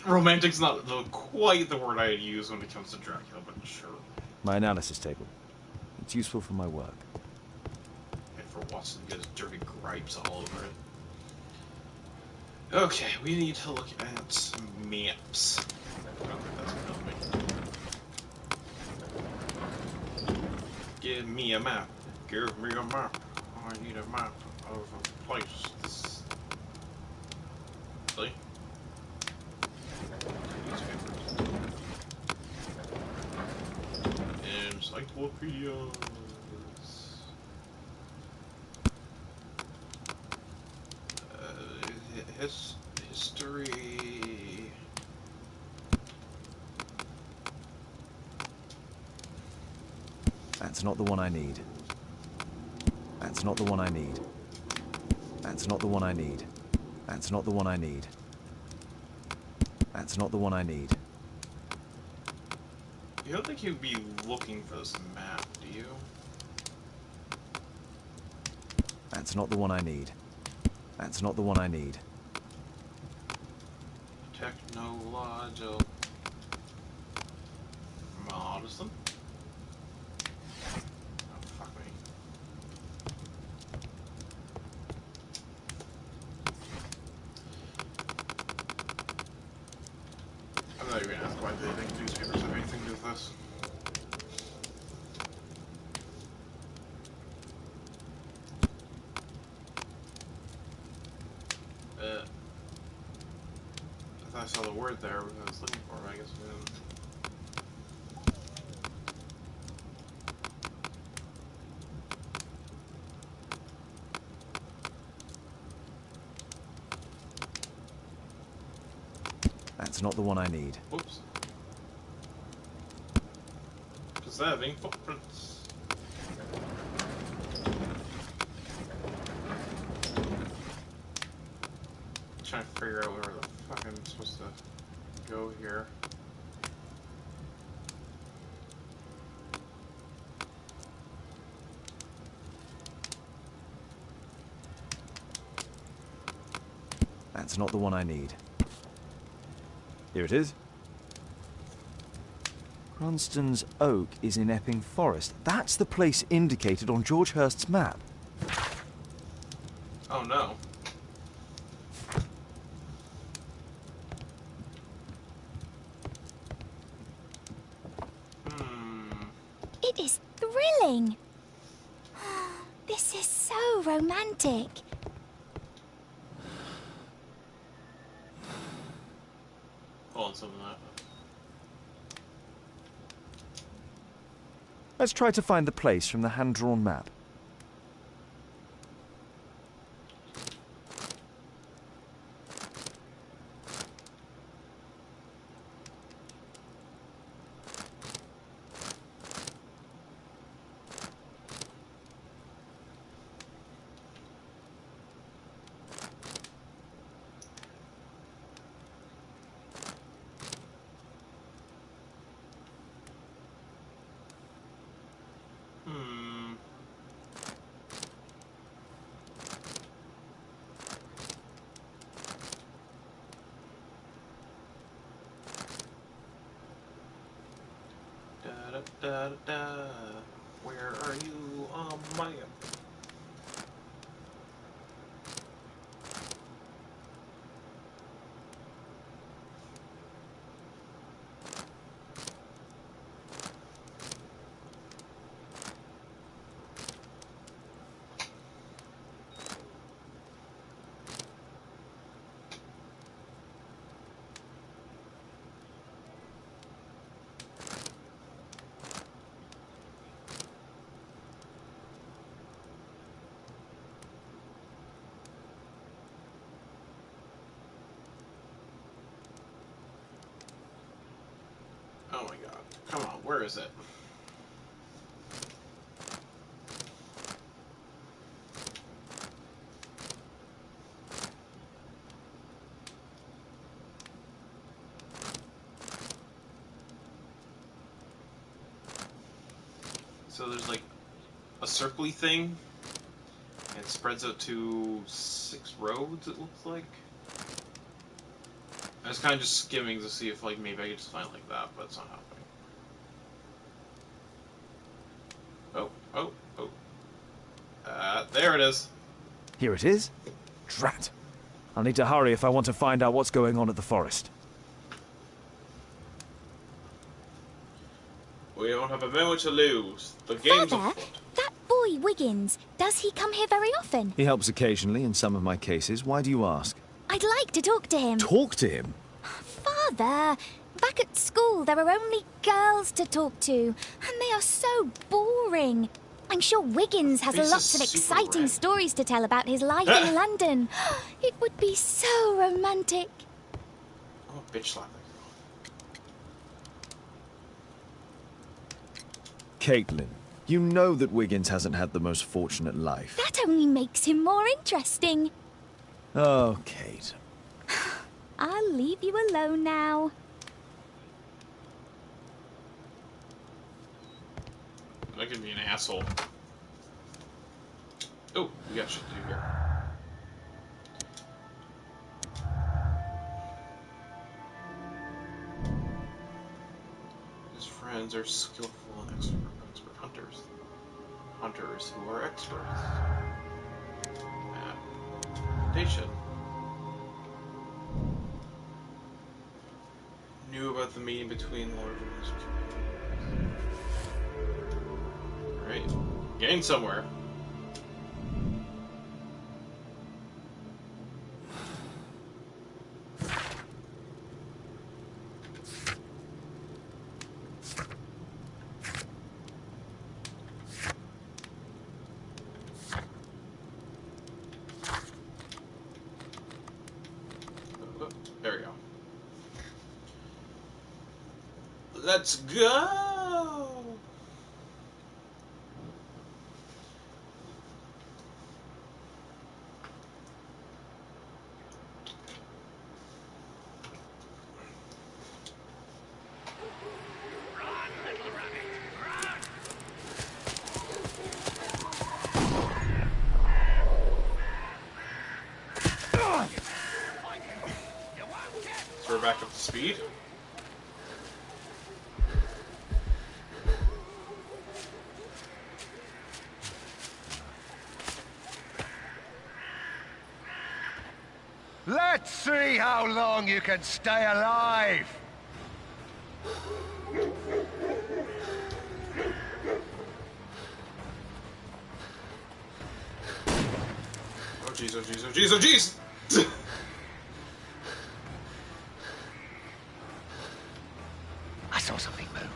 Romantic's not quite the word I'd use when it comes to Dracula, but sure. My analysis table. It's useful for my work. And for Watson gets dirty gripes all over it. Okay, we need to look at some maps. I don't think that's gonna help me. Give me a map. Give me a map. I need a map of a place. See? Encyclopedias. History. That's not the one I need. That's not the one I need. That's not the one I need. That's not the one I need. That's not the one I need. You don't think you'd be looking for this map, do you? That's not the one I need. That's not the one I need. Technological modesty. Oh, fuck me. I'm not even gonna ask why they think newspapers have anything to do with this. I saw the word there that I was looking for, but I guess we didn't. That's not the one I need. Whoops. Preserving footprints. Trying to figure out where the fuck I'm supposed to go here. That's not the one I need. Here it is. Cranston's Oak is in Epping Forest. That's the place indicated on George Hearst's map. Oh no. It is thrilling. This is so romantic. Hold on, something like that. Let's try to find the place from the hand-drawn map. Da, da, da. Where are you on my map? Oh my god. Come on, where is it? So there's like a circly thing, and it spreads out to 6 roads, it looks like. I was kind of just skimming to see if, like, maybe I could just find like that, but it's not happening. Oh, oh, oh. There it is. Here it is. Drat. I'll need to hurry if I want to find out what's going on at the forest. We don't have a moment to lose. The game's Father, that boy Wiggins, does he come here very often? He helps occasionally in some of my cases. Why do you ask? I'd like to talk to him. Talk to him? Father, back at school there are only girls to talk to, and they are so boring. I'm sure Wiggins has lots of exciting stories to tell about his life in London. It would be so romantic. I'm a bitch slap. Caitlin, you know that Wiggins hasn't had the most fortunate life. That only makes him more interesting. Oh, Kate. I'll leave you alone now. That could be an asshole. Oh, we got shit to do here. His friends are skillful and expert hunters. Hunters who are experts. They should. Knew about the meeting between the Lord and his Alright. Getting somewhere. There we go. Let's go! So we're back up to speed. Let's see how long you can stay alive. Oh jeez, oh jeez, oh jeez, oh jeez! I saw something move.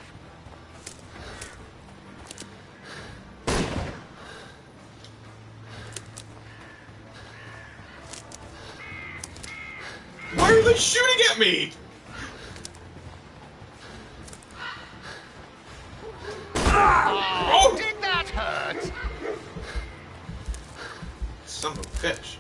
Why are they shooting at me? Oh, did that hurt? Son of a bitch.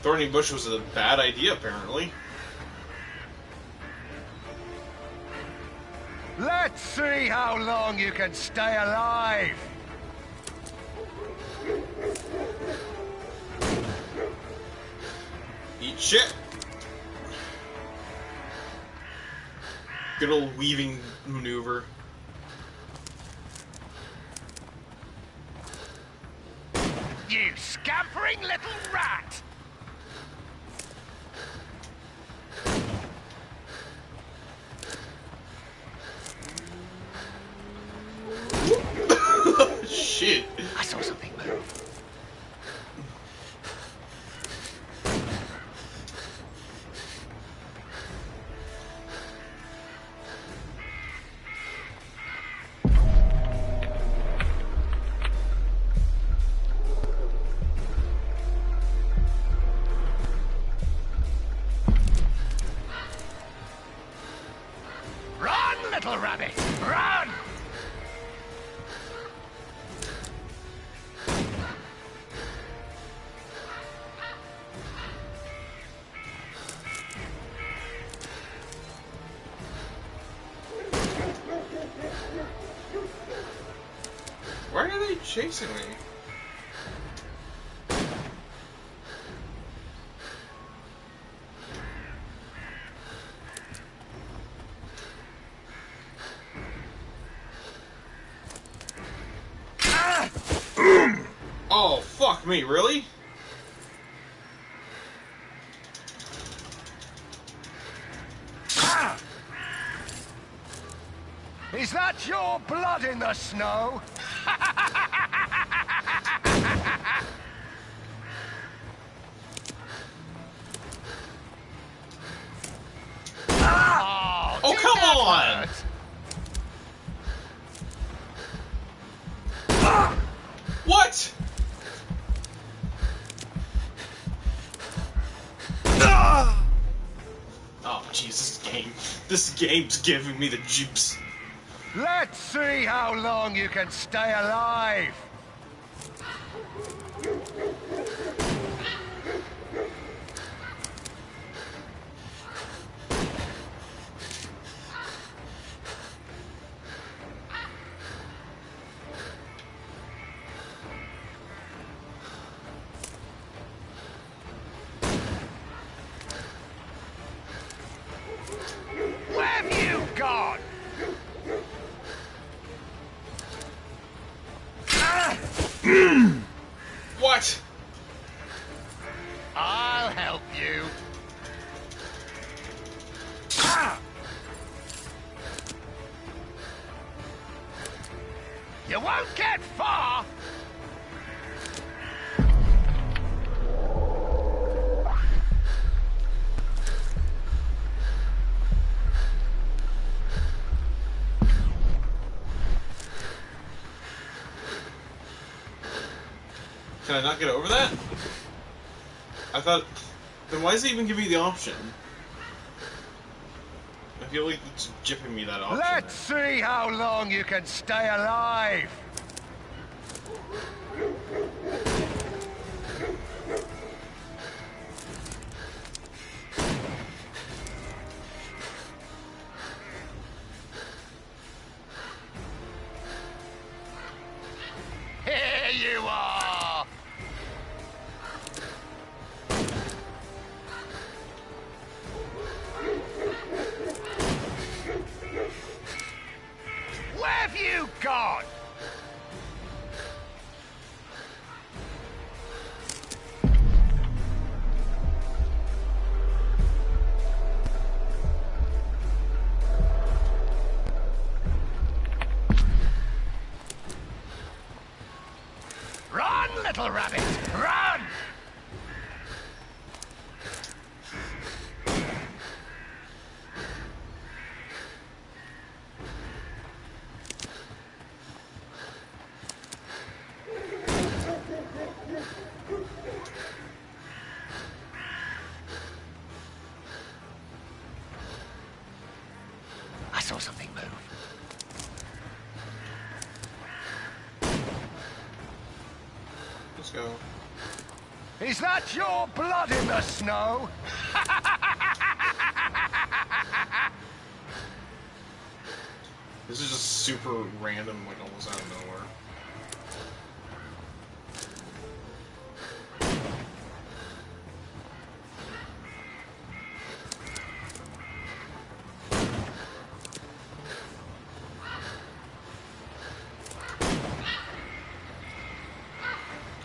Thorny bush was a bad idea, apparently. Let's see how long you can stay alive. Eat shit. Good old weaving maneuver. You scampering little rat! Shit. I saw something move. Why are they chasing me? Oh, fuck me, really? Is that your blood in the snow? Oh, come on! What? Oh, Jesus, this game's giving me the juice. Let's see how long you can stay alive. Where have you gone? What? I'll help you. You won't get far. Can I not get over that? I thought... Then why does it even give me the option? I feel like it's jipping me that option. Let's see how long you can stay alive. Here you are. Where have you gone? Run, little rabbit, run! I saw something move. Let's go. Is that your blood in the snow? This is just super random, like almost out of nowhere.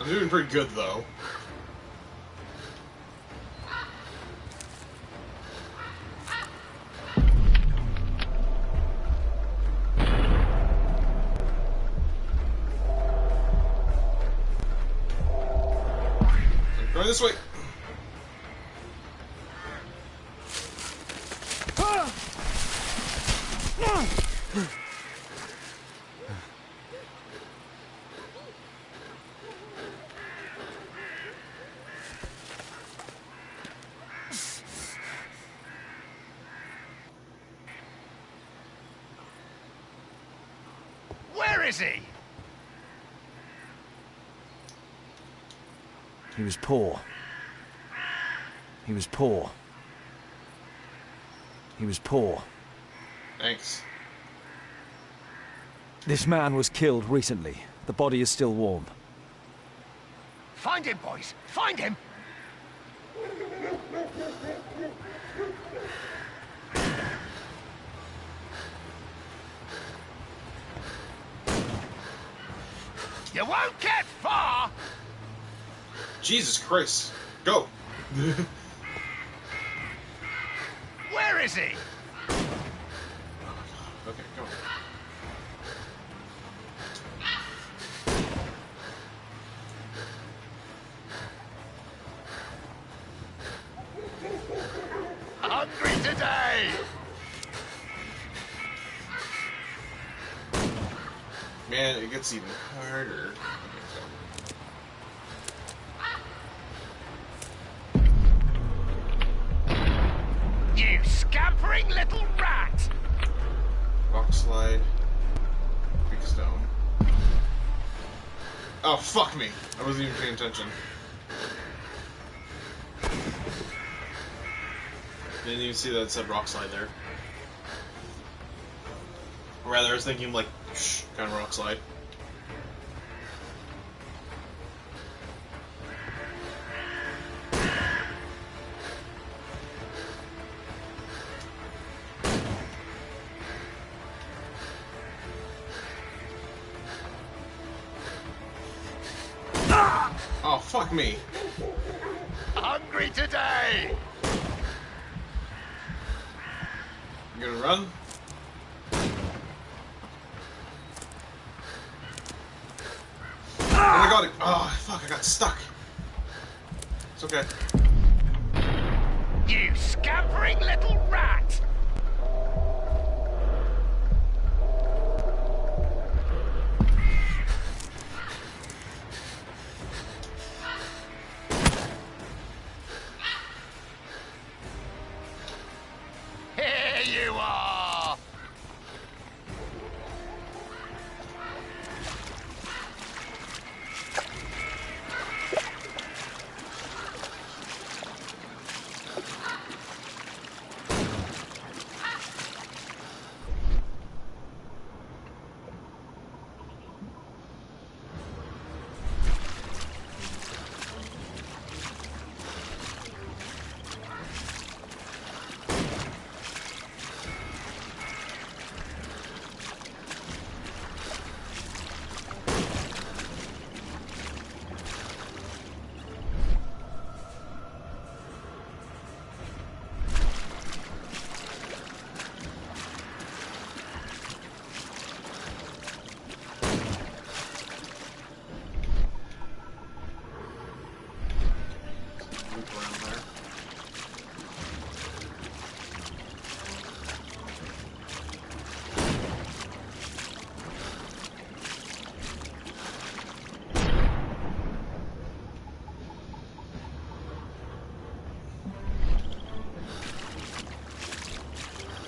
I'm doing pretty good, though. I'm going this way. Where is he? He was poor. He was poor. He was poor. Thanks. This man was killed recently, The body is still warm. Find him, boys! Find him! You won't get far! Jesus Christ. Go! Where is he? Okay, go. Hungry today! Man, it gets even harder. You scampering little rat! Rock slide. Big stone. Oh, fuck me. I wasn't even paying attention. Didn't even see that it said rock slide there. Or rather, I was thinking like, shh, kind of rock slide. Oh, fuck me. Hungry today! You gonna run? Oh, I got it. Oh, fuck, I got stuck. It's okay. You scampering little rat! Here you are!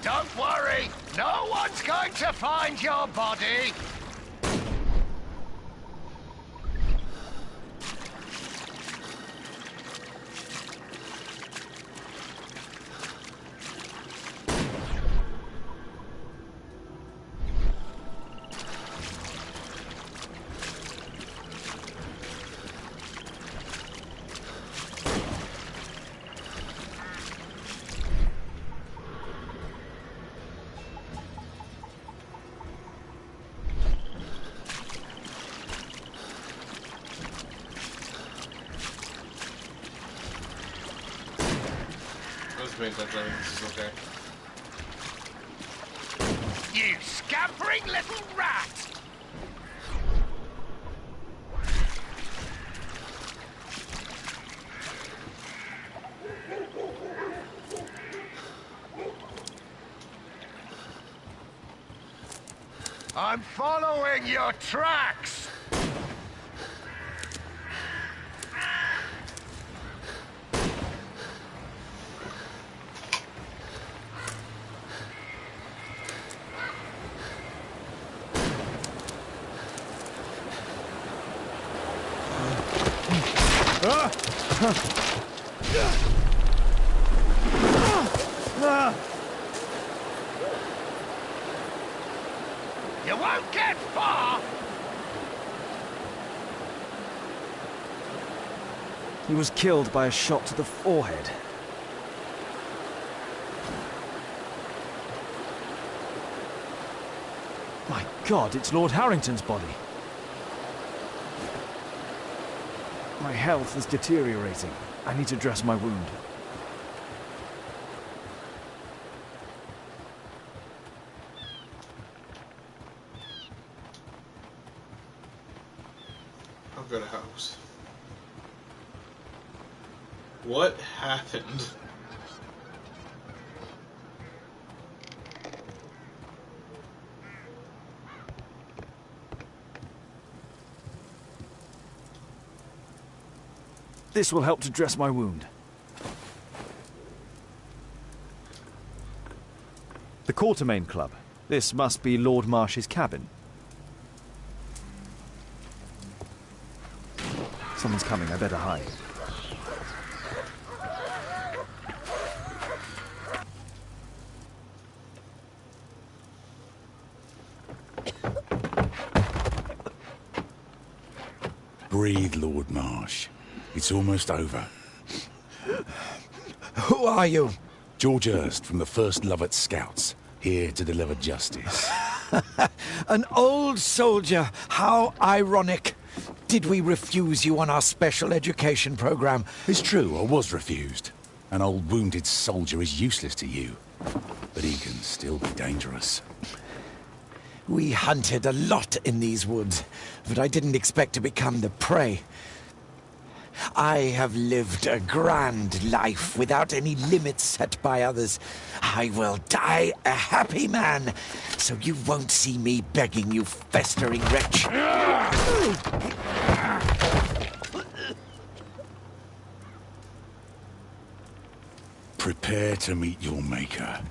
Don't worry, no one's going to find your body. Paying attention, I think this is okay. You scampering little rat! I'm following your tracks! You won't get far! He was killed by a shot to the forehead. My God, it's Lord Harrington's body. My health is deteriorating. I need to dress my wound. I'll go to house. What happened? This will help to dress my wound. The Quartermain Club. This must be Lord Marsh's cabin. Someone's coming, I better hide. Breathe, Lord Marsh. It's almost over. Who are you? George Hearst from the 1st Lovat Scouts, here to deliver justice. An old soldier. How ironic. Did we refuse you on our special education program? It's true, I was refused. An old wounded soldier is useless to you, but he can still be dangerous. We hunted a lot in these woods, but I didn't expect to become the prey. I have lived a grand life without any limits set by others. I will die a happy man, so you won't see me begging, you festering wretch. Prepare to meet your maker.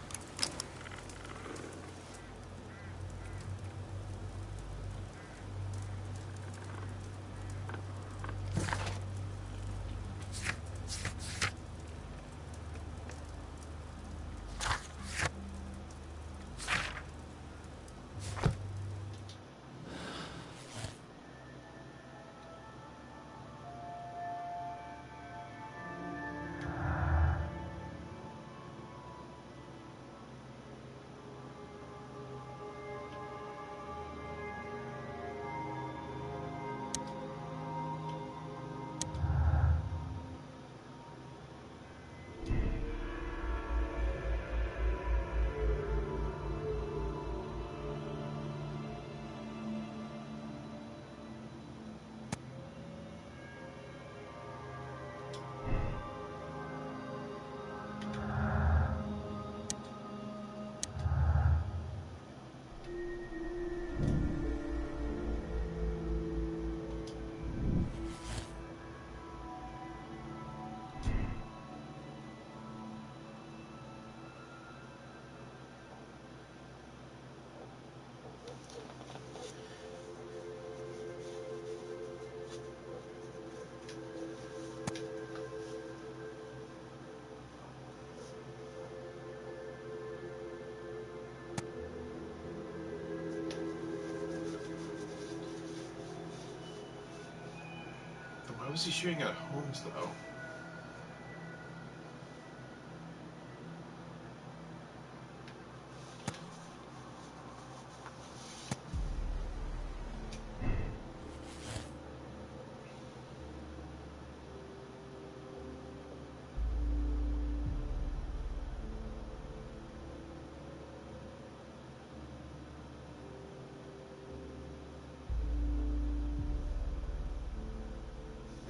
Why was he shooting at Holmes, though?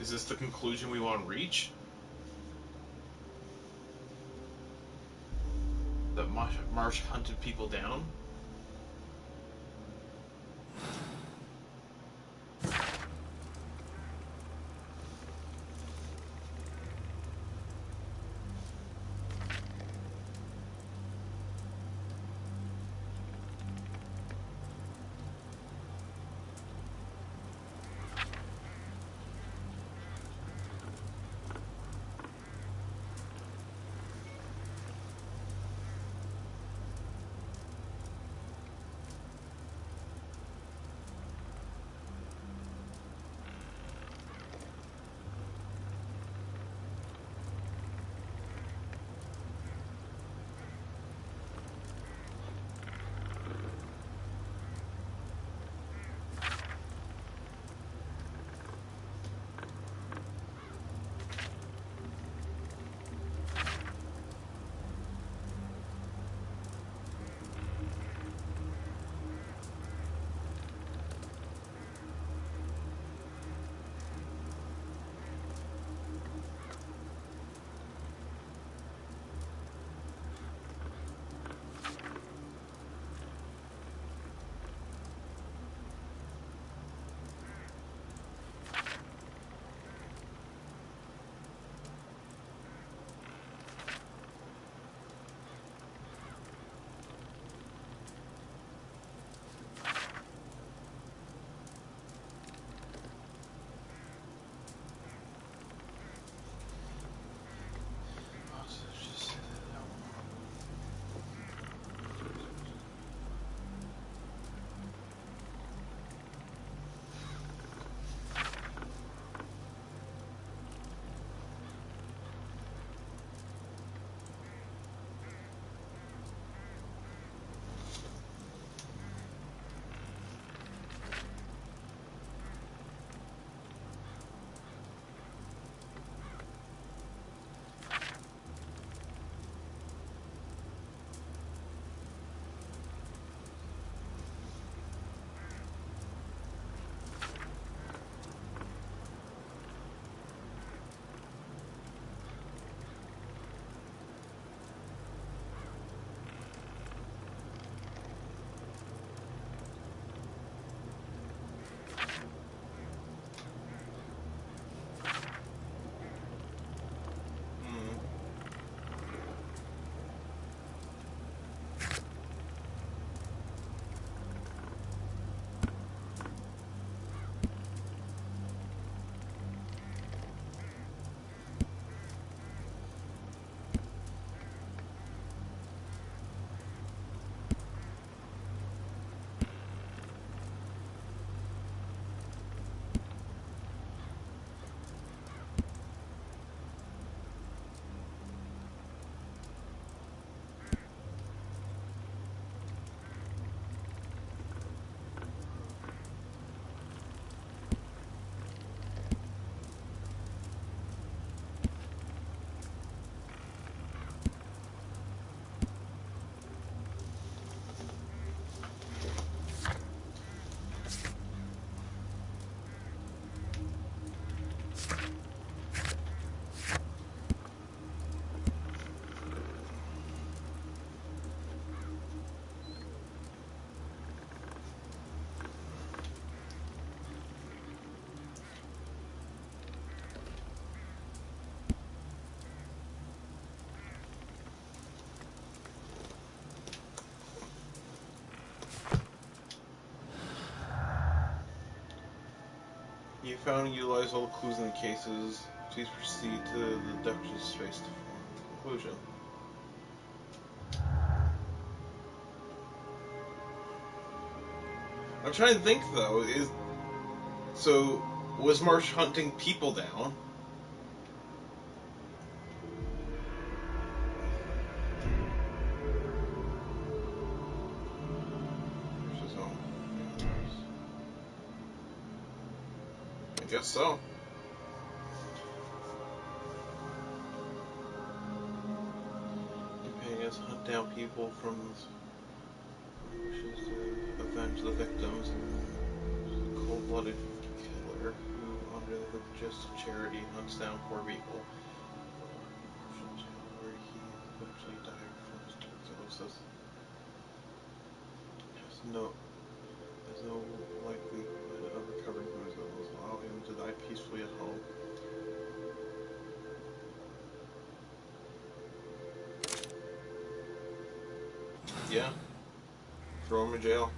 Is this the conclusion we want to reach? That Marsh hunted people down? You found and utilized all the clues in the cases. Please proceed to the deduction space to form a conclusion. I'm trying to think though, was Marsh hunting people down? I guess so. Paying us hunt down people from wishes to avenge the victims, and a cold-blooded killer who, under the just of charity, hunts down poor people. Where he eventually died from his tuberculosis. There's no likelihood of recovering from his illness. Allow him to die peacefully at home. Yeah. Throw him in jail.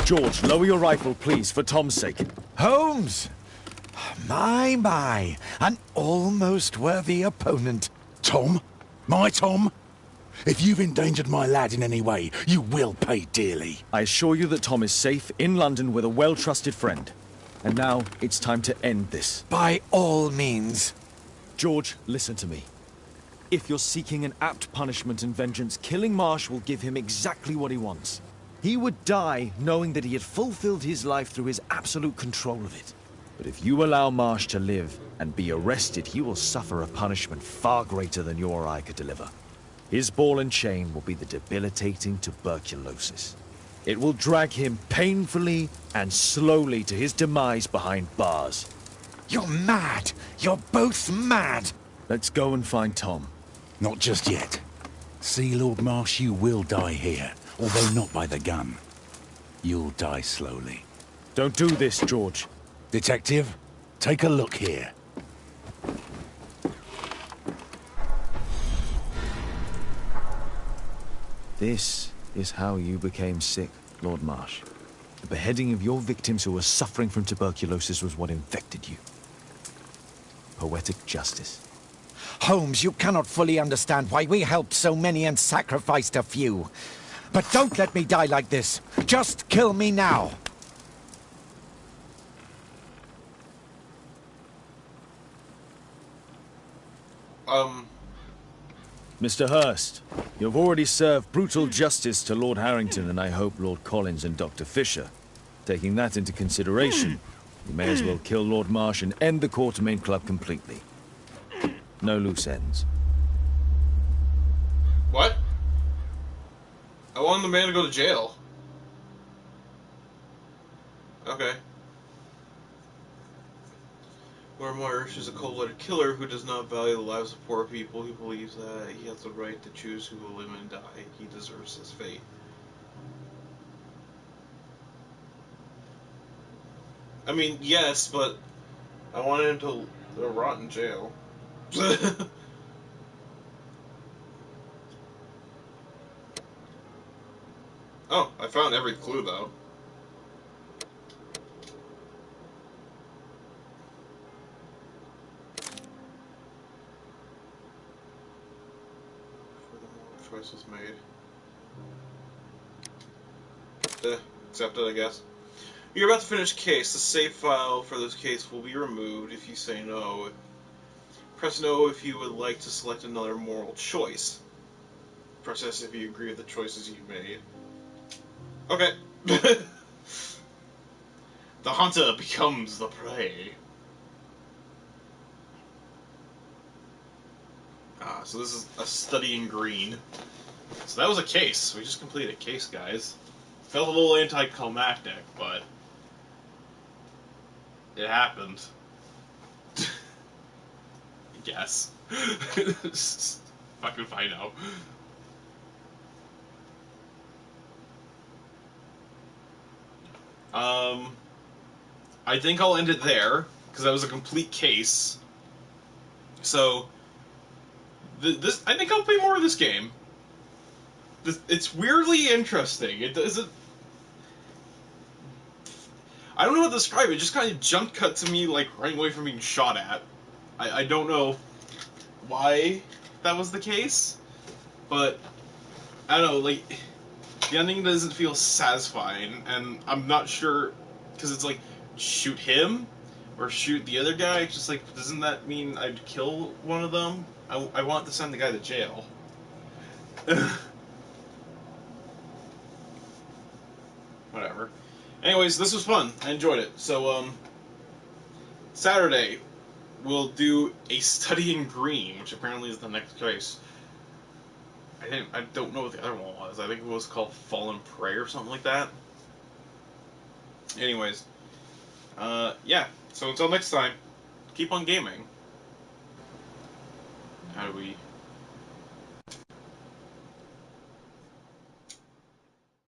George, lower your rifle, please, for Tom's sake. Holmes! My, an almost worthy opponent. Tom? My Tom? If you've endangered my lad in any way, you will pay dearly. I assure you that Tom is safe in London with a well-trusted friend. And now it's time to end this. By all means. George, listen to me. If you're seeking an apt punishment and vengeance, killing Marsh will give him exactly what he wants. He would die knowing that he had fulfilled his life through his absolute control of it. But if you allow Marsh to live and be arrested, he will suffer a punishment far greater than you or I could deliver. His ball and chain will be the debilitating tuberculosis. It will drag him painfully and slowly to his demise behind bars. You're mad! You're both mad! Let's go and find Tom. Not just yet. See, Lord Marsh, you will die here, although not by the gun. You'll die slowly. Don't do this, George. Detective, take a look here. This is how you became sick, Lord Marsh. The beheading of your victims who were suffering from tuberculosis was what infected you. Poetic justice. Holmes, you cannot fully understand why we helped so many and sacrificed a few. But don't let me die like this. Just kill me now. Mr. Hearst, you've already served brutal justice to Lord Harrington and I hope Lord Collins and Dr. Fisher. Taking that into consideration, you may as well kill Lord Marsh and end the Quartermain Club completely. No loose ends. What? I wanted the man to go to jail. Okay. Lord Marsh is a cold-blooded killer who does not value the lives of poor people. He believes that he has the right to choose who will live and die. He deserves his fate. I mean, yes, but I wanted him to rot in jail. Oh, I found every clue, though. Choice was made. Accepted, I guess. You're about to finish case. The save file for this case will be removed if you say no. Press no if you would like to select another moral choice. Press S if you agree with the choices you made. Okay. The hunter becomes the prey. So this is a study in green. So that was a case. We just completed a case, guys. Felt a little anticlimactic, but it happened. I guess. Fucking find out. I think I'll end it there, because that was a complete case. So this, I think I'll play more of this game. It's weirdly interesting. It doesn't. I don't know how to describe it. It just kind of jump cut to me, like, running away from being shot at. I don't know why that was the case, but I don't know, like, the ending doesn't feel satisfying, and I'm not sure, because it's like, shoot him, or shoot the other guy. It's just like, doesn't that mean I'd kill one of them? I want to send the guy to jail. Whatever. Anyways, this was fun. I enjoyed it. So, Saturday, we'll do a Studying Green, which apparently is the next case. I don't know what the other one was. I think it was called Fallen Prey or something like that. Anyways, yeah. So until next time, keep on gaming. How do we